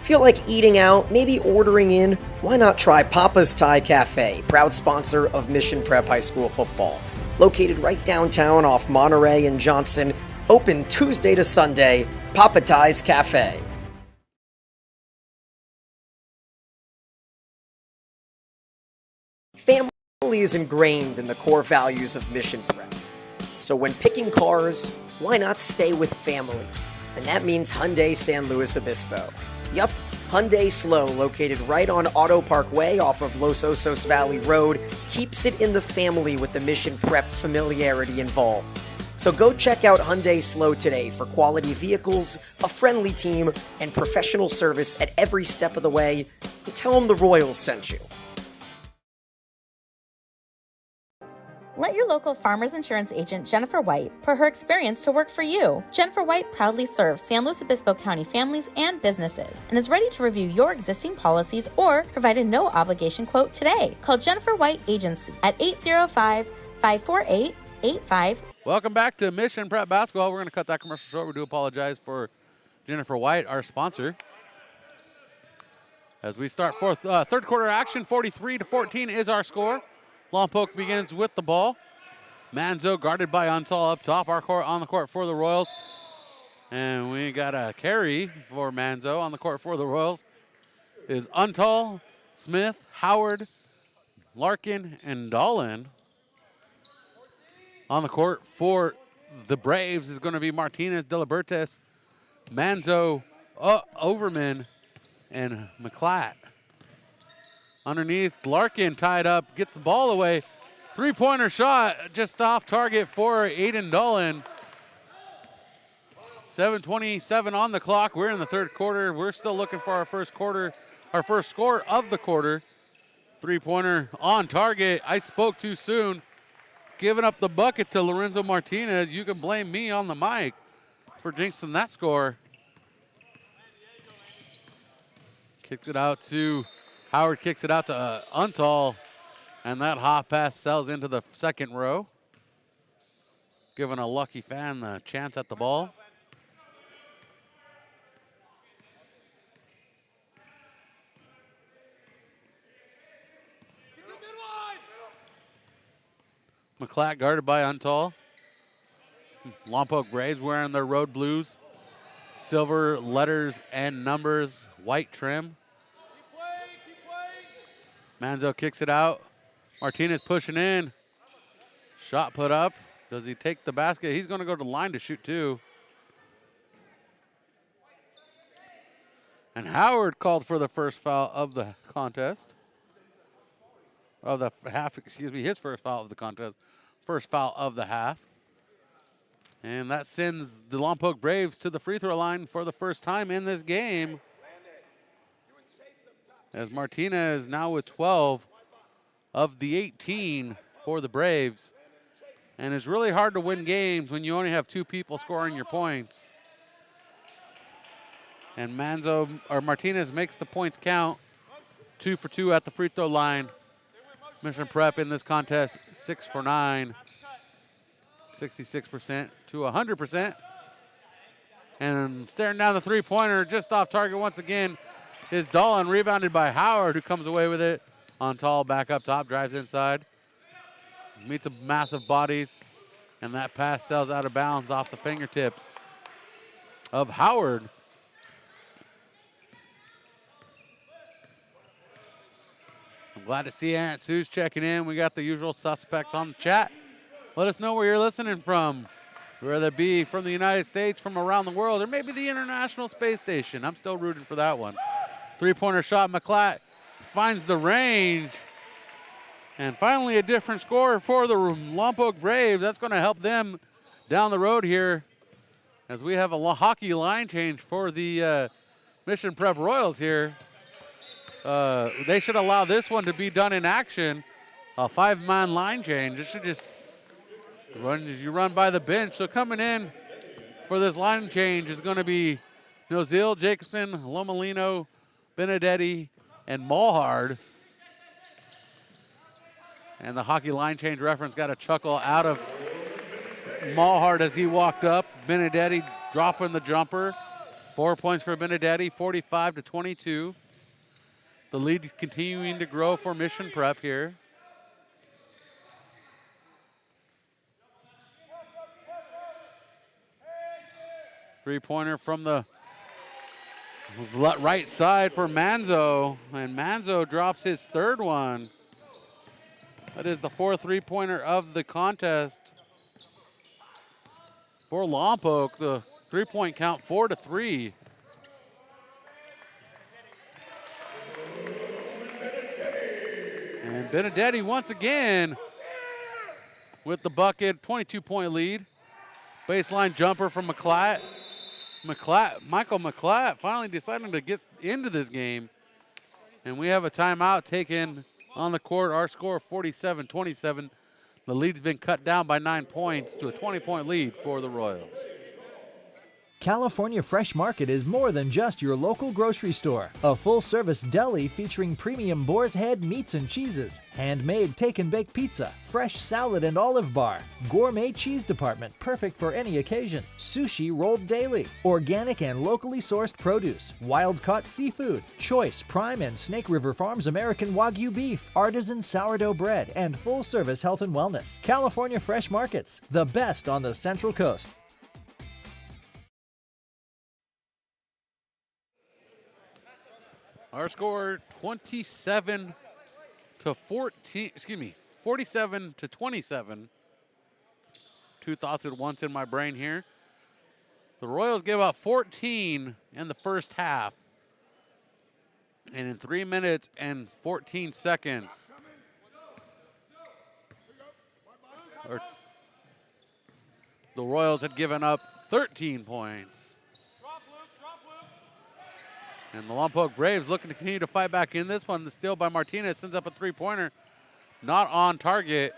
Feel like eating out, maybe ordering in? Why not try Papa's Thai Cafe, proud sponsor of Mission Prep High School football. Located right downtown off Monterey and Johnson, open Tuesday to Sunday, Papa Thai's Cafe. Family is ingrained in the core values of Mission Prep. So when picking cars, why not stay with family? And that means Hyundai San Luis Obispo. Yup, Hyundai Slow, located right on Auto Park Way off of Los Osos Valley Road, keeps it in the family with the Mission Prep familiarity involved. So go check out Hyundai Slow today for quality vehicles, a friendly team, and professional service at every step of the way. And tell them the Royals sent you. Let your local Farmers Insurance agent Jennifer White put her experience to work for you. Jennifer White proudly serves San Luis Obispo County families and businesses and is ready to review your existing policies or provide a no-obligation quote today. Call Jennifer White Agency at 805-548-85. Welcome back to Mission Prep Basketball. We're going to cut that commercial short. We do apologize for Jennifer White, our sponsor. As we start third quarter action, 43-14 is our score. Lompoc begins with the ball. Manzo guarded by Untall up top. Our court on the court for the Royals. And we got a carry for Manzo on the court for the Royals. Is Untall, Smith, Howard, Larkin, and Dolan. On the court for the Braves is going to be Martinez, De La Bertes, Manzo, Overman, and McClatt. Underneath, Larkin tied up, gets the ball away. Three-pointer shot just off target for Aiden Dolan. 7:27 on the clock. We're in the third quarter. We're still looking for our first score of the quarter. Three-pointer on target. I spoke too soon. Giving up the bucket to Lorenzo Martinez. You can blame me on the mic for jinxing that score. Howard kicks it out to Untall, and that hot pass sells into the second row, giving a lucky fan the chance at the ball. McClatt guarded by Untall. Lompoc Braves wearing their road blues. Silver letters and numbers, white trim. Manzo kicks it out. Martinez pushing in. Shot put up. Does he take the basket? He's going to go to the line to shoot two. And Howard called for the first foul of the contest. Of the half, his first foul of the contest. First foul of the half. And that sends the Lompoc Braves to the free throw line for the first time in this game. As Martinez now with 12 of the 18 for the Braves. And it's really hard to win games when you only have two people scoring your points. And Martinez makes the points count. 2 for 2 at the free throw line. Mission Prep in this contest, 6 for 9. 66% to 100%. And staring down the three-pointer just off target once again is Dolan, rebounded by Howard, who comes away with it. Untall back up top, drives inside. Meets some massive bodies, and that pass sails out of bounds off the fingertips of Howard. I'm glad to see Aunt Sue's checking in. We got the usual suspects on the chat. Let us know where you're listening from, whether it be from the United States, from around the world, or maybe the International Space Station. I'm still rooting for that one. Three-pointer shot, McClatt finds the range. And finally a different score for the Lompoc Braves. That's going to help them down the road here as we have a hockey line change for the Mission Prep Royals here. They should allow this one to be done in action. A 5-man line change. It should just run as you run by the bench. So coming in for this line change is going to be Nozil, Jacobson, Lomolino, Benedetti, and Mulhard. And the hockey line change reference got a chuckle out of Mulhard as he walked up. Benedetti dropping the jumper. 4 points for Benedetti, 45-22. The lead continuing to grow for Mission Prep here. Three-pointer from the right side for Manzo, and Manzo drops his third one. That is the fourth three-pointer of the contest. For Lompoc, the three-point count 4-3. And Benedetti once again with the bucket, 22-point lead. Baseline jumper from McClatt. Michael McClatt finally deciding to get into this game. And we have a timeout taken on the court. Our score 47-27. The lead's been cut down by 9 points to a 20-point lead for the Royals. California Fresh Market is more than just your local grocery store. A full-service deli featuring premium boar's head meats and cheeses, handmade take-and-bake pizza, fresh salad and olive bar, gourmet cheese department perfect for any occasion, sushi rolled daily, organic and locally sourced produce, wild-caught seafood, choice Prime and Snake River Farms American Wagyu beef, artisan sourdough bread, and full-service health and wellness. California Fresh Markets, the best on the Central Coast. Our score 47-14, 47-27. Two thoughts at once in my brain here. The Royals gave up 14 in the first half. And in 3 minutes and 14 seconds, the Royals had given up 13 points. And the Lompoc Braves looking to continue to fight back in this one. The steal by Martinez sends up a three-pointer. Not on target.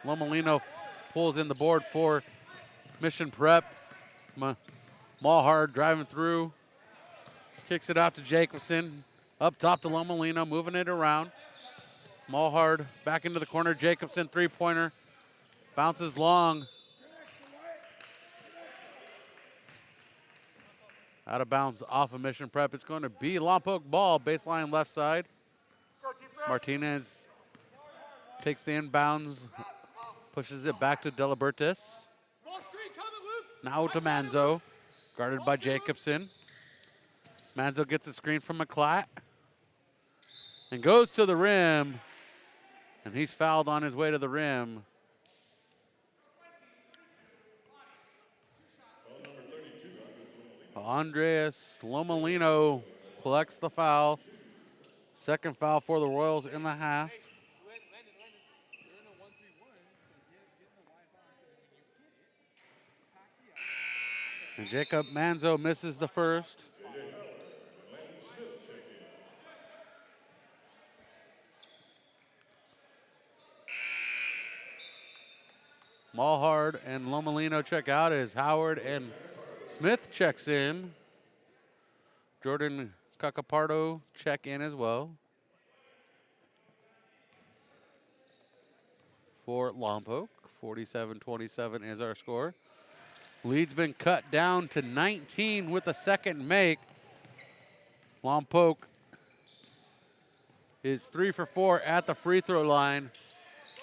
Lomolino pulls in the board for Mission Prep. Mulhard driving through. Kicks it out to Jacobson. Up top to Lomolino, moving it around. Mulhard back into the corner. Jacobson, three-pointer. Bounces long. Out of bounds off of Mission Prep. It's going to be Lompoc ball, baseline left side. Martinez takes the inbounds, pushes it back to Delabertis. Now to Manzo, guarded by Jacobson. Manzo gets a screen from McClatt and goes to the rim, and he's fouled on his way to the rim. Andres Lomolino collects the foul. Second foul for the Royals in the half. And Jacob Manzo misses the first. Mulhard and Lomolino check out as Howard and Smith checks in. Jordan Cacapardo check in as well. For Lompoc, 47-27 is our score. Lead's been cut down to 19 with a second make. Lompoc is 3 for 4 at the free throw line.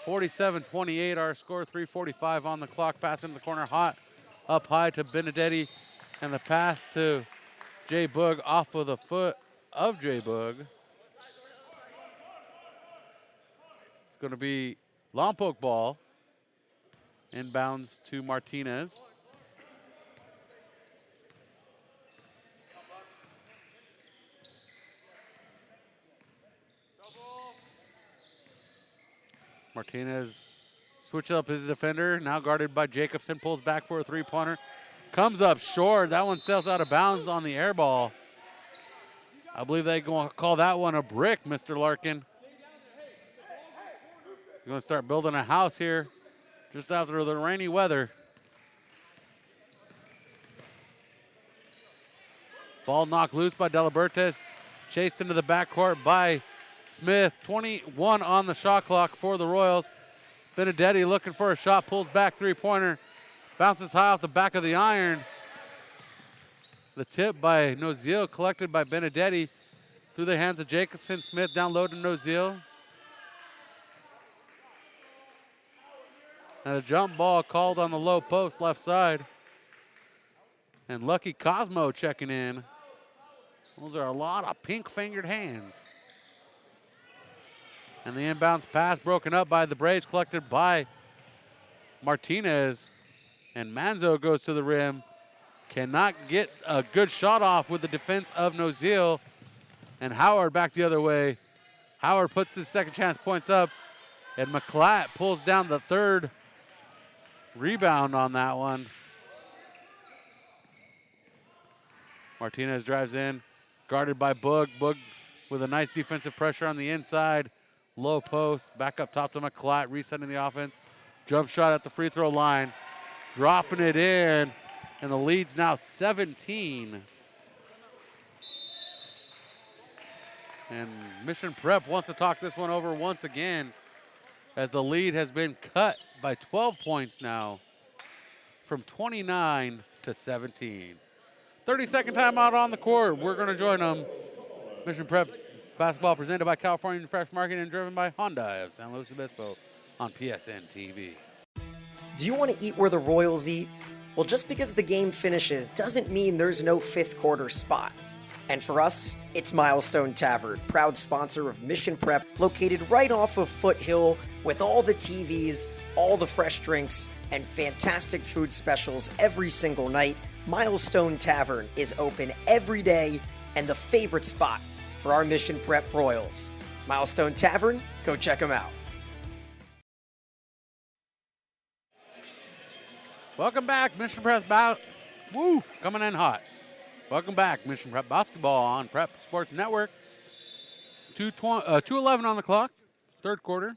47-28 our score, 3:45 on the clock. Pass into the corner hot. Up high to Benedetti, and the pass to Jay Boog off of the foot of Jay Boog. It's going to be Lompoc ball. Inbounds to Martinez. Martinez Switch up his defender, now guarded by Jacobson, pulls back for a three-pointer. Comes up short. That one sails out of bounds on the air ball. I believe they're going to call that one a brick, Mr. Larkin. He's going to start building a house here just after the rainy weather. Ball knocked loose by Delabertes. Chased into the backcourt by Smith. 21 on the shot clock for the Royals. Benedetti looking for a shot, pulls back three-pointer. Bounces high off the back of the iron. The tip by Nozile collected by Benedetti through the hands of Jacobson. Smith down low to Nozile. And a jump ball called on the low post left side. And Lucky Cosmo checking in. Those are a lot of pink-fingered hands. And the inbounds pass broken up by the Braves, collected by Martinez. And Manzo goes to the rim. Cannot get a good shot off with the defense of Nozile. And Howard back the other way. Howard puts his second chance points up. And McClatt pulls down the third rebound on that one. Martinez drives in, guarded by Boog. Boog with a nice defensive pressure on the inside. Low post, back up top to McClatt, resetting the offense. Jump shot at the free throw line. Dropping it in, and the lead's now 17. And Mission Prep wants to talk this one over once again, as the lead has been cut by 12 points now from 29 to 17. 30-second timeout on the court. We're going to join them. Mission Prep basketball presented by California Fresh Market and driven by Honda of San Luis Obispo on PSNtv. Do you want to eat where the Royals eat? Well, just because the game finishes doesn't mean there's no fifth quarter spot. And for us, it's Milestone Tavern, proud sponsor of Mission Prep, located right off of Foothill with all the TVs, all the fresh drinks, and fantastic food specials every single night. Milestone Tavern is open every day and the favorite spot for our Mission Prep Royals. Milestone Tavern, go check them out. Welcome back, Mission Prep coming in hot. Welcome back, Mission Prep Basketball on Prep Sports Network. 2:11 on the clock, third quarter.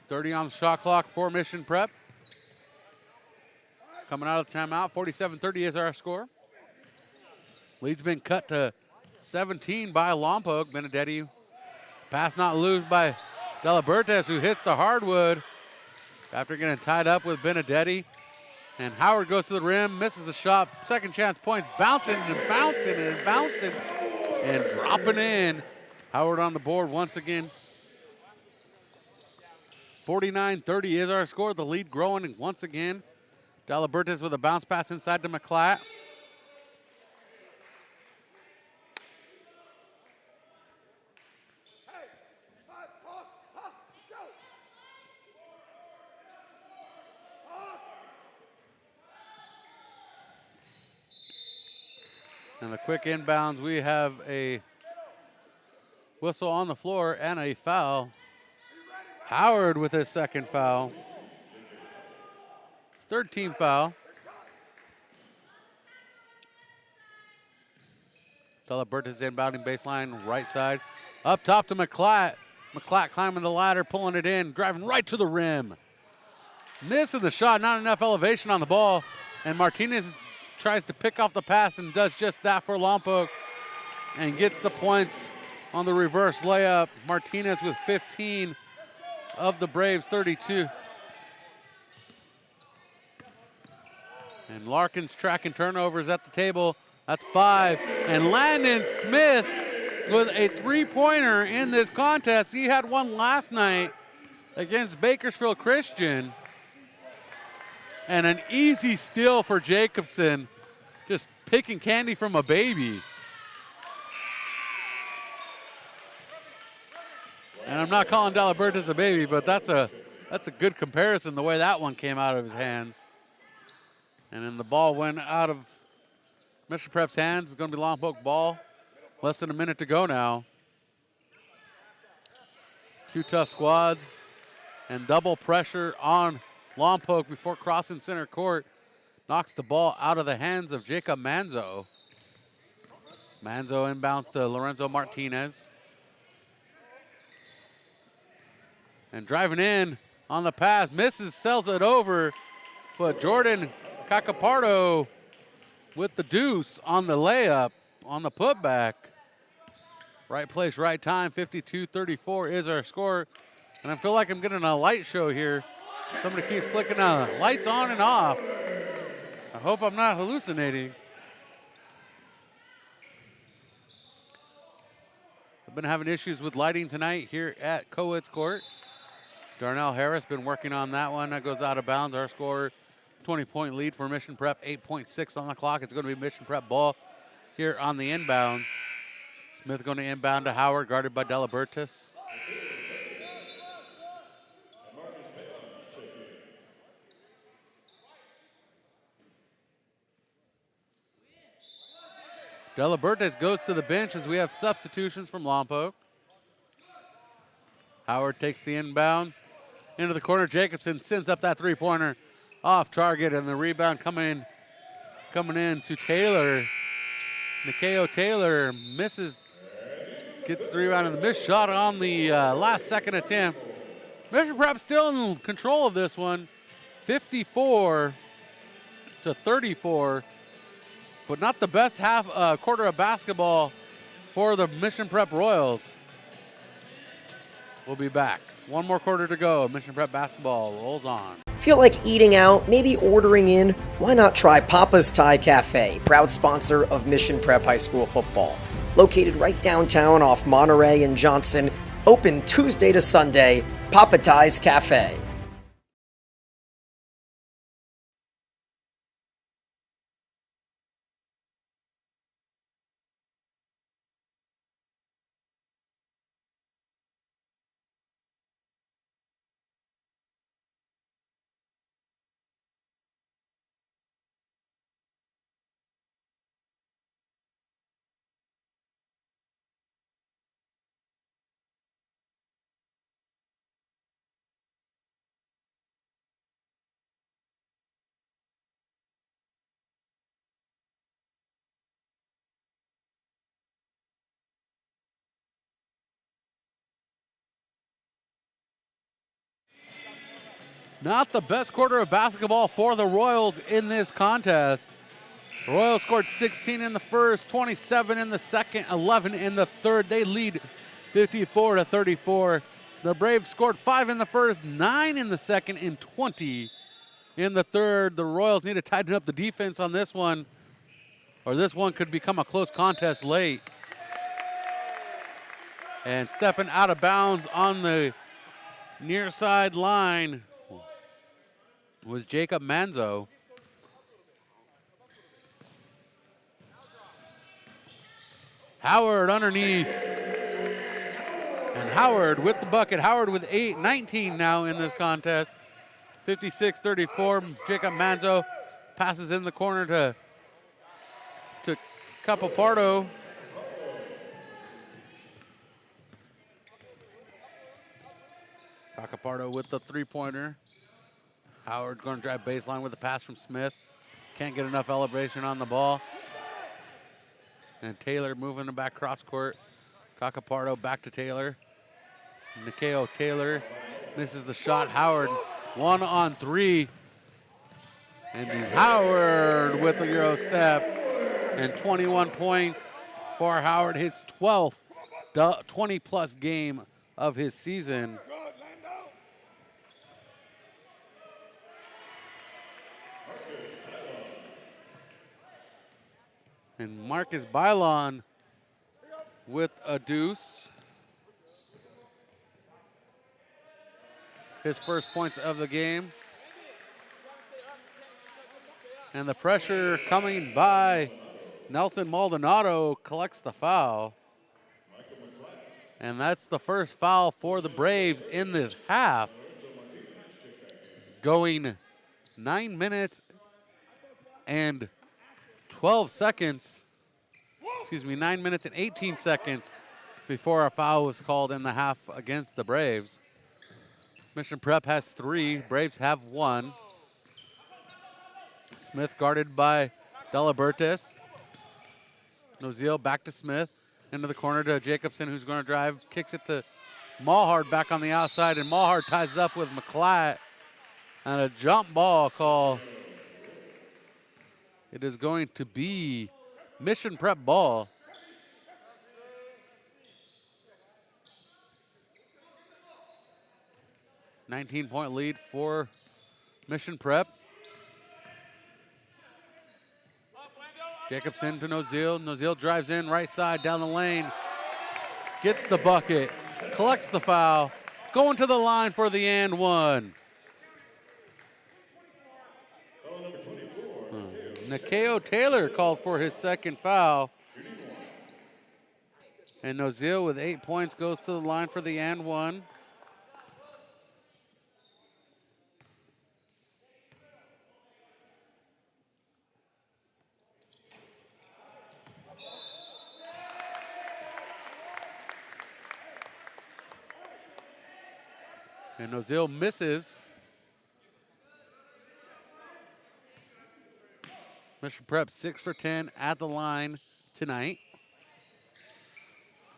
30 on the shot clock for Mission Prep. Coming out of the timeout, 47-30 is our score. Lead's been cut to 17 by Lompoc. Benedetti, pass not loose by Delabertes, who hits the hardwood after getting tied up with Benedetti. And Howard goes to the rim, misses the shot. Second chance points, bouncing and bouncing and bouncing and dropping in. Howard on the board once again. 49-30 is our score. The lead growing once again. Delabertes with a bounce pass inside to McClatt. And the quick inbounds, we have a whistle on the floor and a foul. Howard with his second foul. Third team foul. Delabertes inbounding baseline, right side. Up top to McClatt. McClatt climbing the ladder, pulling it in, driving right to the rim. Missing the shot, not enough elevation on the ball. And Martinez tries to pick off the pass and does just that for Lompoc and gets the points on the reverse layup. Martinez with 15 of the Braves 32. And Larkin's tracking turnovers at the table. That's 5. And Landon Smith with a three-pointer in this contest. He had one last night against Bakersfield Christian. And an easy steal for Jacobson, just picking candy from a baby. And I'm not calling Delabertes a baby, but that's a good comparison, the way that one came out of his hands. And then the ball went out of Mission Prep's hands. It's going to be Lompoc ball. Less than a minute to go now. Two tough squads. And double pressure on Lompoc before crossing center court. Knocks the ball out of the hands of Jacob Manzo. Manzo inbounds to Lorenzo Martinez. And driving in on the pass, misses, sells it over. But Jordan Cacapardo with the deuce on the layup, on the putback. Right place, right time, 52-34 is our score. And I feel like I'm getting a light show here. Somebody keeps flicking lights on and off. I hope I'm not hallucinating. I've been having issues with lighting tonight here at Cowitz Court. Darnell Harris been working on that one. That goes out of bounds. Our score, 20-point lead for Mission Prep, 8.6 on the clock. It's going to be Mission Prep ball here on the inbounds. Smith going to inbound to Howard, guarded by Delabertis. Delabertis goes to the bench as we have substitutions from Lompoc. Howard takes the inbounds into the corner. Jacobson sends up that three-pointer off target, and the rebound coming in to Taylor. Nikeo Taylor misses, gets the rebound, and the missed shot on the last second attempt. Mission Prep still in control of this one, 54-34. But not the best quarter of basketball for the Mission Prep Royals. We'll be back. One more quarter to go. Mission Prep basketball rolls on. Feel like eating out, maybe ordering in? Why not try Papa's Thai Cafe, proud sponsor of Mission Prep High School football. Located right downtown off Monterey and Johnson, open Tuesday to Sunday, Papa Thai's Cafe. Not the best quarter of basketball for the Royals in this contest. The Royals scored 16 in the first, 27 in the second, 11 in the third. They lead 54-34. The Braves scored 5 in the first, 9 in the second, and 20 in the third. The Royals need to tighten up the defense on this one, or this one could become a close contest late. And stepping out of bounds on the near side line was Jacob Manzo. Howard underneath. And Howard with the bucket. Howard with 19 now in this contest. 56-34. Jacob Manzo passes in the corner to Capapardo. Cacapardo with the three-pointer. Howard going to drive baseline with a pass from Smith. Can't get enough elevation on the ball. And Taylor moving the back cross court. Cacapardo back to Taylor. Nikeo Taylor misses the shot. Howard 1-on-3. And Howard with a Euro step. And 21 points for Howard. His 12th 20-plus game of his season. And Marcus Bailon with a deuce. His first points of the game. And the pressure coming by Nelson Maldonado collects the foul. And that's the first foul for the Braves in this half. Going 9 minutes and 12 seconds, 9 minutes and 18 seconds before a foul was called in the half against the Braves. Mission Prep has 3. Braves have 1. Smith guarded by Delabertis. Noziel back to Smith. Into the corner to Jacobson, who's going to drive. Kicks it to Mulhard back on the outside, and Mulhard ties up with McClatt. And a jump ball call. It is going to be Mission Prep ball. $19-point lead for Mission Prep. Jacobson to Noziel. Noziel drives in right side down the lane. Gets the bucket. Collects the foul. Going to the line for the and one. Nikeo Taylor called for his second foul. And Noziel with 8 points goes to the line for the and one. And Noziel misses. Mission Prep 6 for 10 at the line tonight.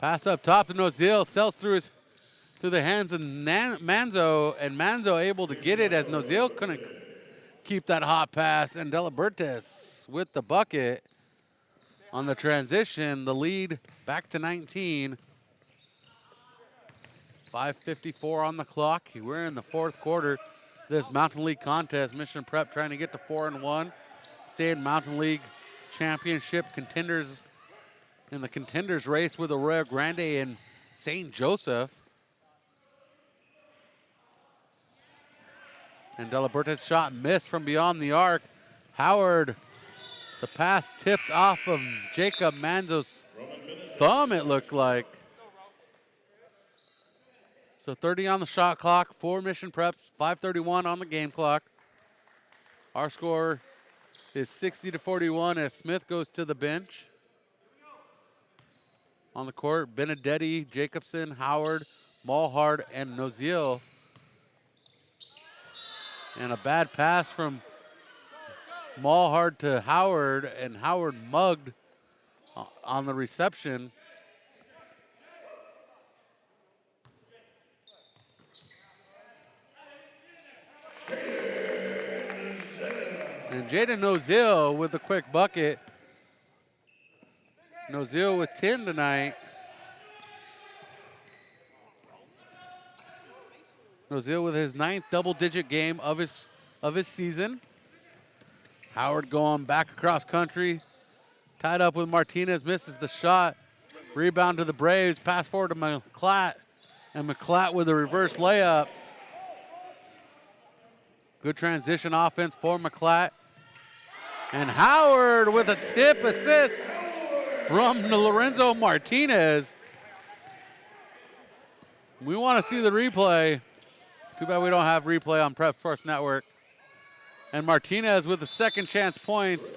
Pass up top to Noziel, sells through the hands of Manzo, and Manzo able to get it as Noziel couldn't keep that hot pass, and Delabertis with the bucket on the transition. The lead back to 19. 5:54 on the clock. We're in the fourth quarter. This Mountain League contest. Mission Prep trying to get to 4-1. Stay in Mountain League championship contenders in the contenders race with Arroyo Grande and St. Joseph. And Delabertis' shot missed from beyond the arc. Howard, the pass tipped off of Jacob Manzo's thumb, it looked like. So 30 on the shot clock for Mission Prep, 5:31 on the game clock. Our score is 60-41 as Smith goes to the bench. On the court, Benedetti, Jacobson, Howard, Mulhard, and Noziel. And a bad pass from Mulhard to Howard, and Howard mugged on the reception. And Jaden Noziel with a quick bucket. Noziel with 10 tonight. Noziel with his 9th double-digit game of his season. Howard going back across country. Tied up with Martinez, misses the shot. Rebound to the Braves, pass forward to McClatt. And McClatt with a reverse layup. Good transition offense for McClatt. And Howard with a tip assist from Lorenzo Martinez. We want to see the replay. Too bad we don't have replay on Prep Sports Network. And Martinez with the second chance points.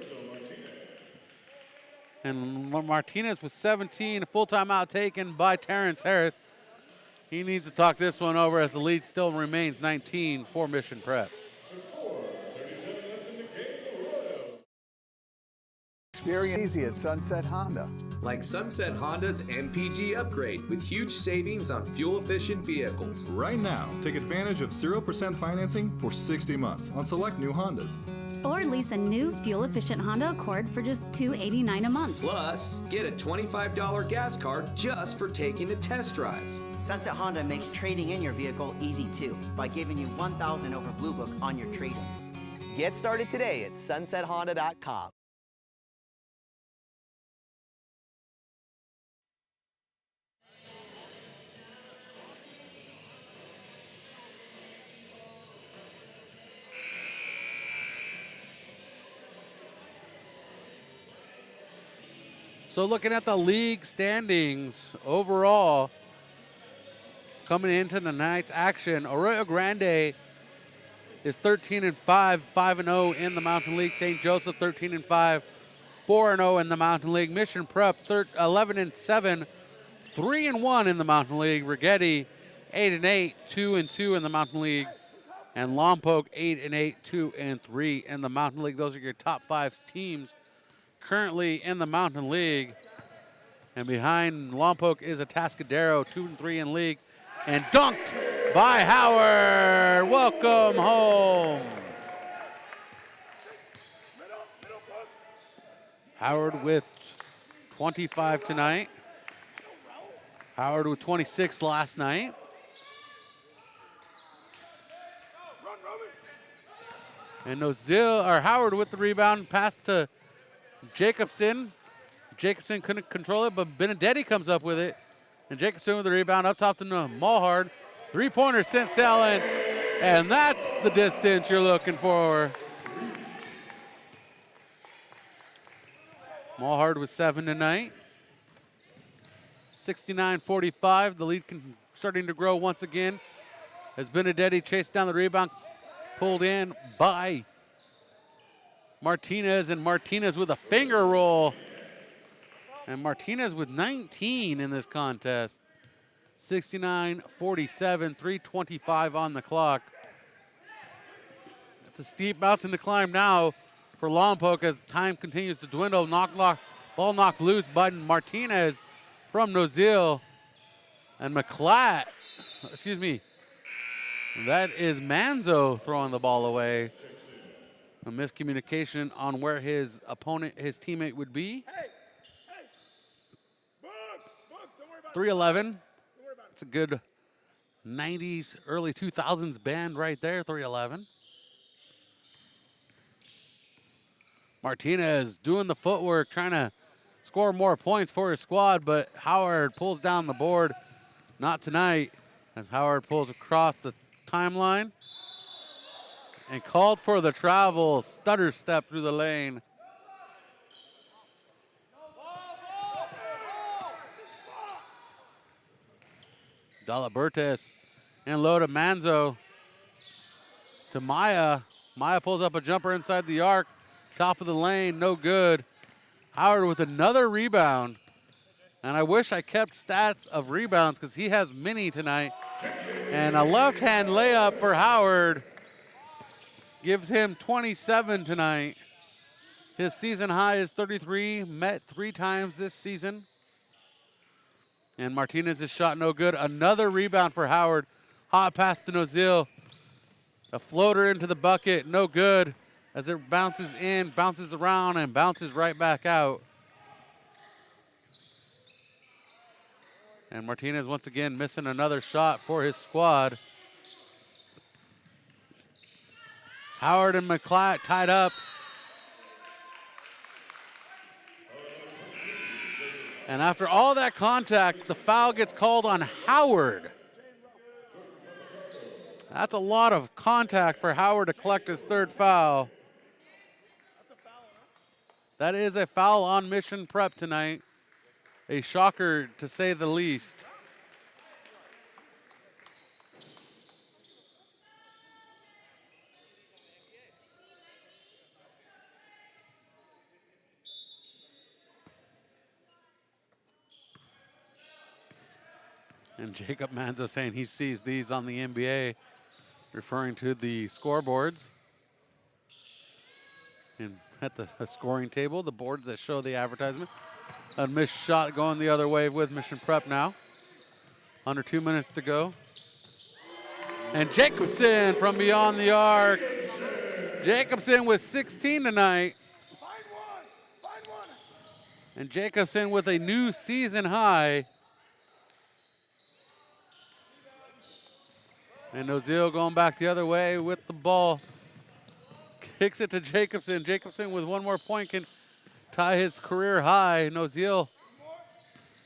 And Martinez with 17, a full timeout taken by Terrence Harris. He needs to talk this one over as the lead still remains 19 for Mission Prep. Experience easy at Sunset Honda. Like Sunset Honda's MPG upgrade with huge savings on fuel-efficient vehicles. Right now, take advantage of 0% financing for 60 months on select new Hondas. Or lease a new fuel-efficient Honda Accord for just $289 a month. Plus, get a $25 gas card just for taking a test drive. Sunset Honda makes trading in your vehicle easy too by giving you $1,000 over Blue Book on your trade-in. Get started today at sunsethonda.com. So looking at the league standings overall, coming into tonight's action, Arroyo Grande is 13-5, 5-0 in the Mountain League. St. Joseph 13-5, 4-0 in the Mountain League. Mission Prep 11-7, 3-1 in the Mountain League. Rigetti 8-8, 2-2 in the Mountain League. And Lompoc 8-8, 2-3 in the Mountain League. Those are your top 5 teams currently in the Mountain League. And behind Lompoc is Atascadero, 2-3 in league. And dunked by Howard. Welcome home. Howard with 25 tonight. Howard with 26 last night. And Howard with the rebound, pass to Jacobson. Jacobson couldn't control it, but Benedetti comes up with it. And Jacobson with the rebound up top to Mulhard. Three-pointer sent Salen, and that's the distance you're looking for. Mulhard with 7 tonight. 69-45, the lead starting to grow once again as Benedetti chased down the rebound, pulled in by Martinez, and Martinez with a finger roll. And Martinez with 19 in this contest. 69-47, 3:25 on the clock. It's a steep mountain to climb now for Lompoc as time continues to dwindle. Ball knocked loose by Martinez from Nozil. And that is Manzo throwing the ball away. A miscommunication on where his teammate would be. 3:11. It's a good 90s, early 2000s band right there, 3:11. Martinez doing the footwork, trying to score more points for his squad, but Howard pulls down the board. Not tonight, as Howard pulls across the timeline and called for the travel, stutter step through the lane. Dalabertes and low to Manzo. To Maya. Maya pulls up a jumper inside the arc. Top of the lane, no good. Howard with another rebound. And I wish I kept stats of rebounds because he has many tonight. And a left-hand layup for Howard gives him 27 tonight. His season high is 33, met 3 times this season. And Martinez's shot no good. Another rebound for Howard. Hot pass to Nozil. A floater into the bucket, no good. As it bounces in, bounces around, and bounces right back out. And Martinez once again missing another shot for his squad. Howard and McClatt tied up. And after all that contact, the foul gets called on Howard. That's a lot of contact for Howard to collect his 3rd foul. That is a foul on Mission Prep tonight. A shocker, to say the least. And Jacob Manzo saying he sees these on the NBA, referring to the scoreboards. And at the scoring table, the boards that show the advertisement. A missed shot going the other way with Mission Prep now. Under 2 minutes to go. And Jacobson from beyond the arc. Jacobson with 16 tonight. And Jacobson with a new season high. And Nozil going back the other way with the ball. Kicks it to Jacobson. Jacobson with one more point can tie his career high. Nozil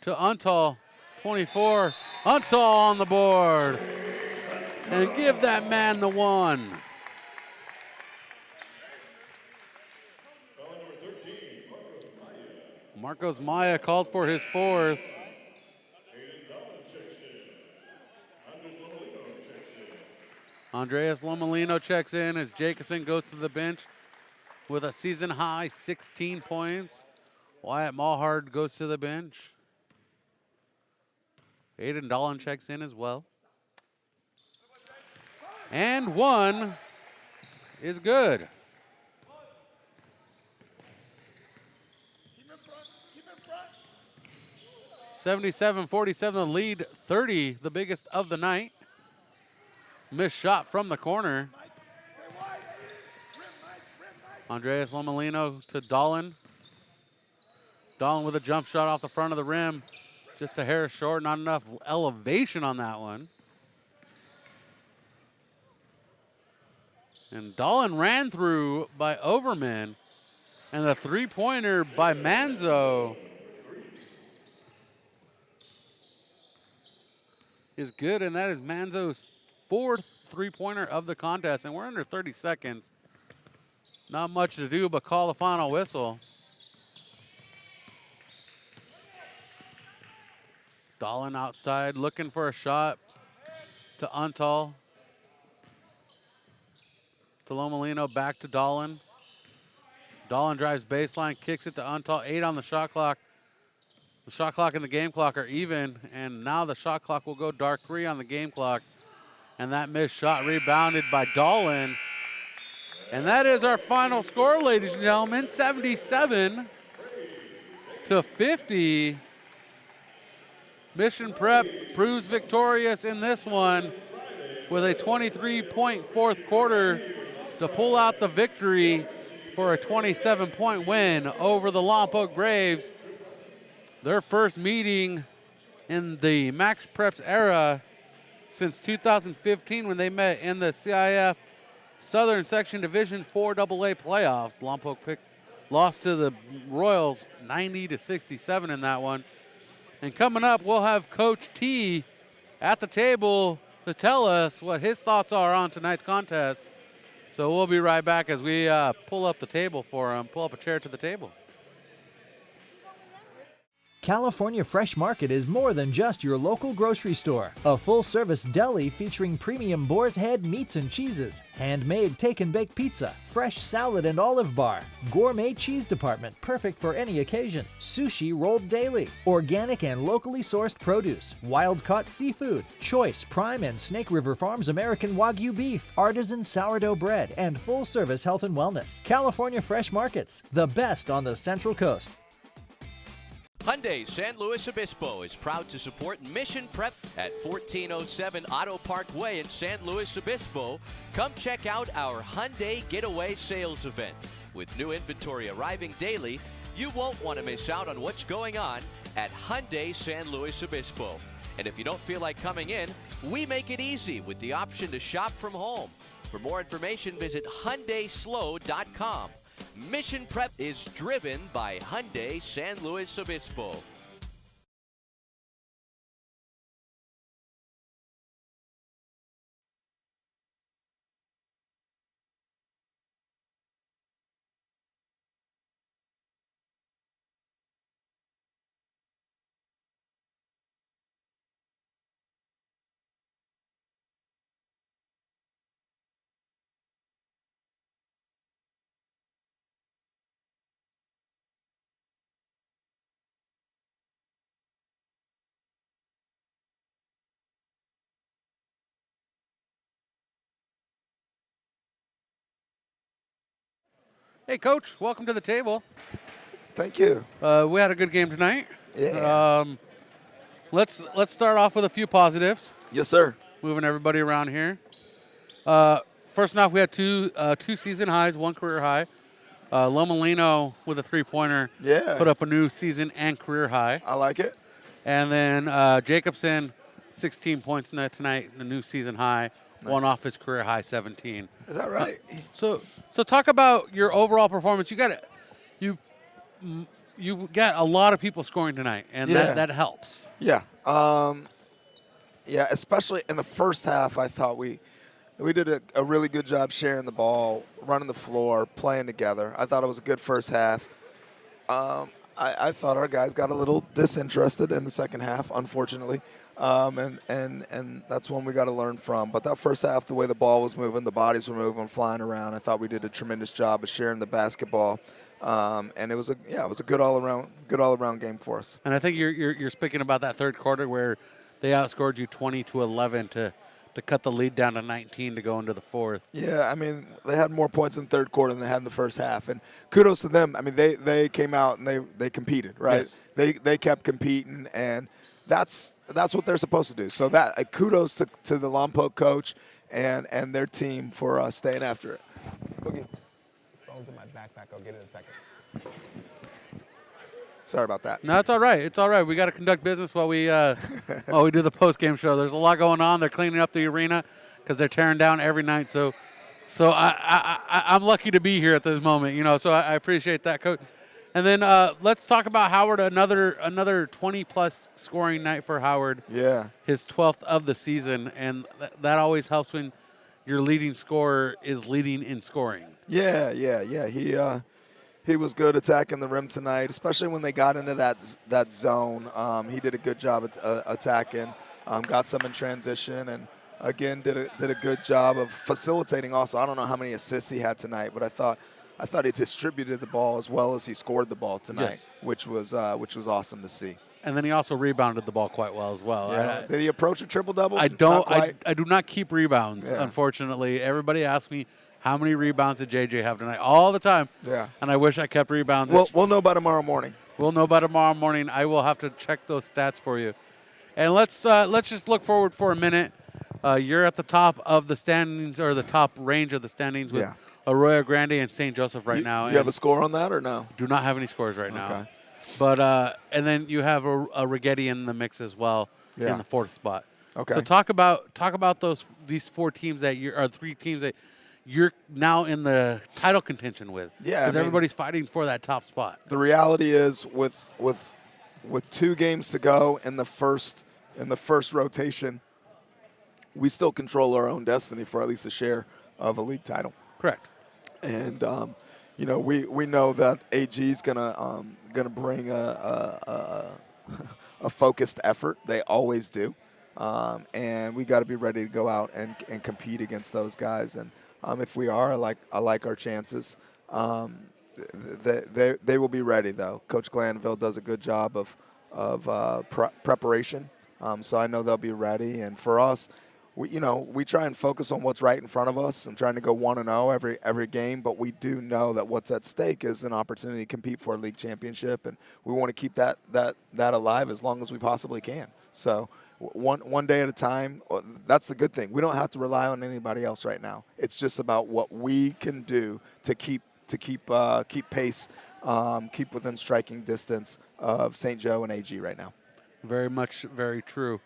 to Untal, 24. Untal on the board. And give that man the one. Marcos Maya called for his 4th. Andreas Lomolino checks in as Jacobson goes to the bench with a season high 16 points. Wyatt Mulhard goes to the bench. Aiden Dolan checks in as well. And one is good. 77-47, the lead, 30, the biggest of the night. Missed shot from the corner. Andreas Lomolino to Dolan. Dolan with a jump shot off the front of the rim. Just a hair short, not enough elevation on that one. And Dolan ran through by Overman. And the three-pointer by Manzo is good, and that is Manzo's fourth three-pointer of the contest, and we're under 30 seconds. Not much to do but call the final whistle. Dolan outside looking for a shot to Untal. To Lomolino, back to Dolan. Dolan drives baseline, kicks it to Untal. 8 on the shot clock. The shot clock and the game clock are even, and now the shot clock will go dark. 3 on the game clock. And that missed shot rebounded by Dolan. And that is our final score, ladies and gentlemen, 77-50. Mission Prep proves victorious in this one with a 23-point fourth quarter to pull out the victory for a 27-point win over the Lompoc Braves. Their first meeting in the Max Preps era since 2015 when they met in the CIF Southern Section Division 4 AA playoffs. Lompoc lost to the Royals 90-67 in that one. And coming up, we'll have Coach T at the table to tell us what his thoughts are on tonight's contest. So we'll be right back as we pull up the table for him, pull up a chair to the table. California Fresh Market is more than just your local grocery store. A full-service deli featuring premium boar's head meats and cheeses, handmade take-and-bake pizza, fresh salad and olive bar, gourmet cheese department perfect for any occasion, sushi rolled daily, organic and locally sourced produce, wild-caught seafood, choice Prime and Snake River Farms American Wagyu beef, artisan sourdough bread, and full-service health and wellness. California Fresh Markets, the best on the Central Coast. Hyundai San Luis Obispo is proud to support Mission Prep at 1407 Auto Park Way in San Luis Obispo. Come check out our Hyundai Getaway Sales event. With new inventory arriving daily, you won't want to miss out on what's going on at Hyundai San Luis Obispo. And if you don't feel like coming in, we make it easy with the option to shop from home. For more information, visit HyundaiSlow.com. Mission Prep is driven by Hyundai San Luis Obispo. Hey, Coach, welcome to the table. Thank you. We had a good game tonight. Yeah. Let's start off with a few positives. Yes, sir. Moving everybody around here. First off, we had two season highs, one career high. Lomolino with a three-pointer put up a new season and career high. I like it. And then Jacobson, 16 points tonight, the new season high. Nice. One off his career high, 17. Is that right? So talk about your overall performance. You got a lot of people scoring tonight, and that helps. Yeah. Especially in the first half, I thought we did a really good job sharing the ball, running the floor, playing together. I thought it was a good first half. I thought our guys got a little disinterested in the second half, unfortunately. And that's one we got to learn from. But that first half, the way the ball was moving, the bodies were moving, flying around, I thought we did a tremendous job of sharing the basketball. And it was a good all around game for us. And I think you're speaking about that third quarter where they outscored you 20-11 to to cut the lead down to 19 to go into the fourth. Yeah, I mean, they had more points in the third quarter than they had in the first half. And kudos to them. I mean, they came out and they competed, right? Yes. They kept competing, and that's what they're supposed to do. So that kudos to the Lompoc coach and their team for staying after it. Boogie, phone's in my backpack. I'll get it in a second. Sorry about that. No, it's all right. It's all right. We got to conduct business while we do the post-game show. There's a lot going on. They're cleaning up the arena because they're tearing down every night. So I'm lucky to be here at this moment, you know. So I appreciate that, Coach. And then let's talk about Howard. Another 20-plus scoring night for Howard. Yeah. His 12th of the season, and that always helps when your leading scorer is leading in scoring. Yeah. He was good attacking the rim tonight, especially when they got into that zone. He did a good job at attacking, got some in transition, and again did a good job of facilitating. Also, I don't know how many assists he had tonight, but I thought he distributed the ball as well as he scored the ball tonight, which was awesome to see. And then he also rebounded the ball quite well as well. Yeah. Did he approach a triple double? I don't. I do not keep rebounds. Yeah. Unfortunately, everybody asks me, how many rebounds did JJ have tonight? All the time. Yeah. And I wish I kept rebounds. We'll know by tomorrow morning. We'll know by tomorrow morning. I will have to check those stats for you. And let's just look forward for a minute. You're at the top of the standings, or the top range of the standings with Arroyo Grande and St. Joseph right now. You have a score on that or no? Do not have any scores right now. Okay. But and then you have a Rigetti in the mix as well in the fourth spot. Okay. So talk about these three teams that you're now in the title contention with. Yeah, because everybody's fighting for that top spot. The reality is, with 2 games to go in the first rotation, we still control our own destiny for at least a share of a league title. Correct. And we know that AG is gonna bring a focused effort. They always do, and we got to be ready to go out and compete against those guys. And if we are, I like our chances. They will be ready though. Coach Glanville does a good job of preparation, so I know they'll be ready. And for us, we try and focus on what's right in front of us and trying to go 1-0 every game. But we do know that what's at stake is an opportunity to compete for a league championship, and we want to keep that alive as long as we possibly can. So one day at a time. That's the good thing. We don't have to rely on anybody else right now. It's just about what we can do to keep pace, keep within striking distance of St. Joe and AG right now. Very true.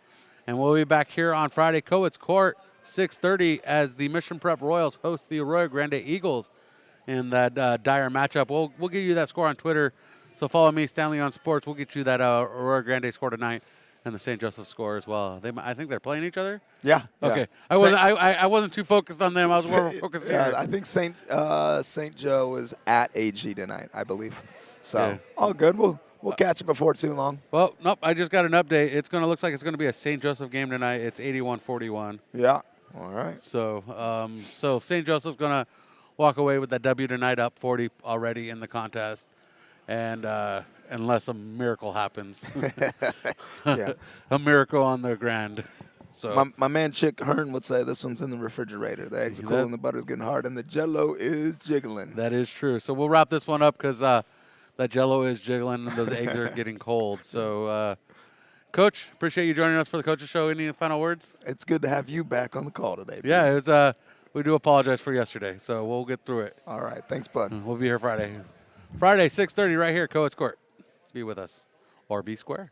And we'll be back here on Friday, Cowitz Court, 6:30, as the Mission Prep Royals host the Arroyo Grande Eagles in that dire matchup. We'll give you that score on Twitter. So follow me, Stanley on Sports. We'll get you that Arroyo Grande score tonight and the St. Joseph score as well. I think they're playing each other. Yeah. Okay. I wasn't too focused on them. I was more focused here. I think St. Joe is at AG tonight, I believe. So all good. We'll catch it before too long. Well, nope. I just got an update. Looks like it's going to be a St. Joseph game tonight. It's 81-41. Yeah. All right. So St. Joseph's going to walk away with that W tonight, up 40 already in the contest, and unless a miracle happens, a miracle on the grand. So my man Chick Hearn would say this one's in the refrigerator. The eggs are cool and the butter's getting hard and the Jello is jiggling. That is true. So we'll wrap this one up because that Jello is jiggling and those eggs are getting cold. So, Coach, appreciate you joining us for the Coach's Show. Any final words? It's good to have you back on the call today. Bud. Yeah, it was. We do apologize for yesterday, so we'll get through it. All right. Thanks, bud. We'll be here Friday. Friday, 6:30 right here, Cowitz Court. Be with us. Or be square.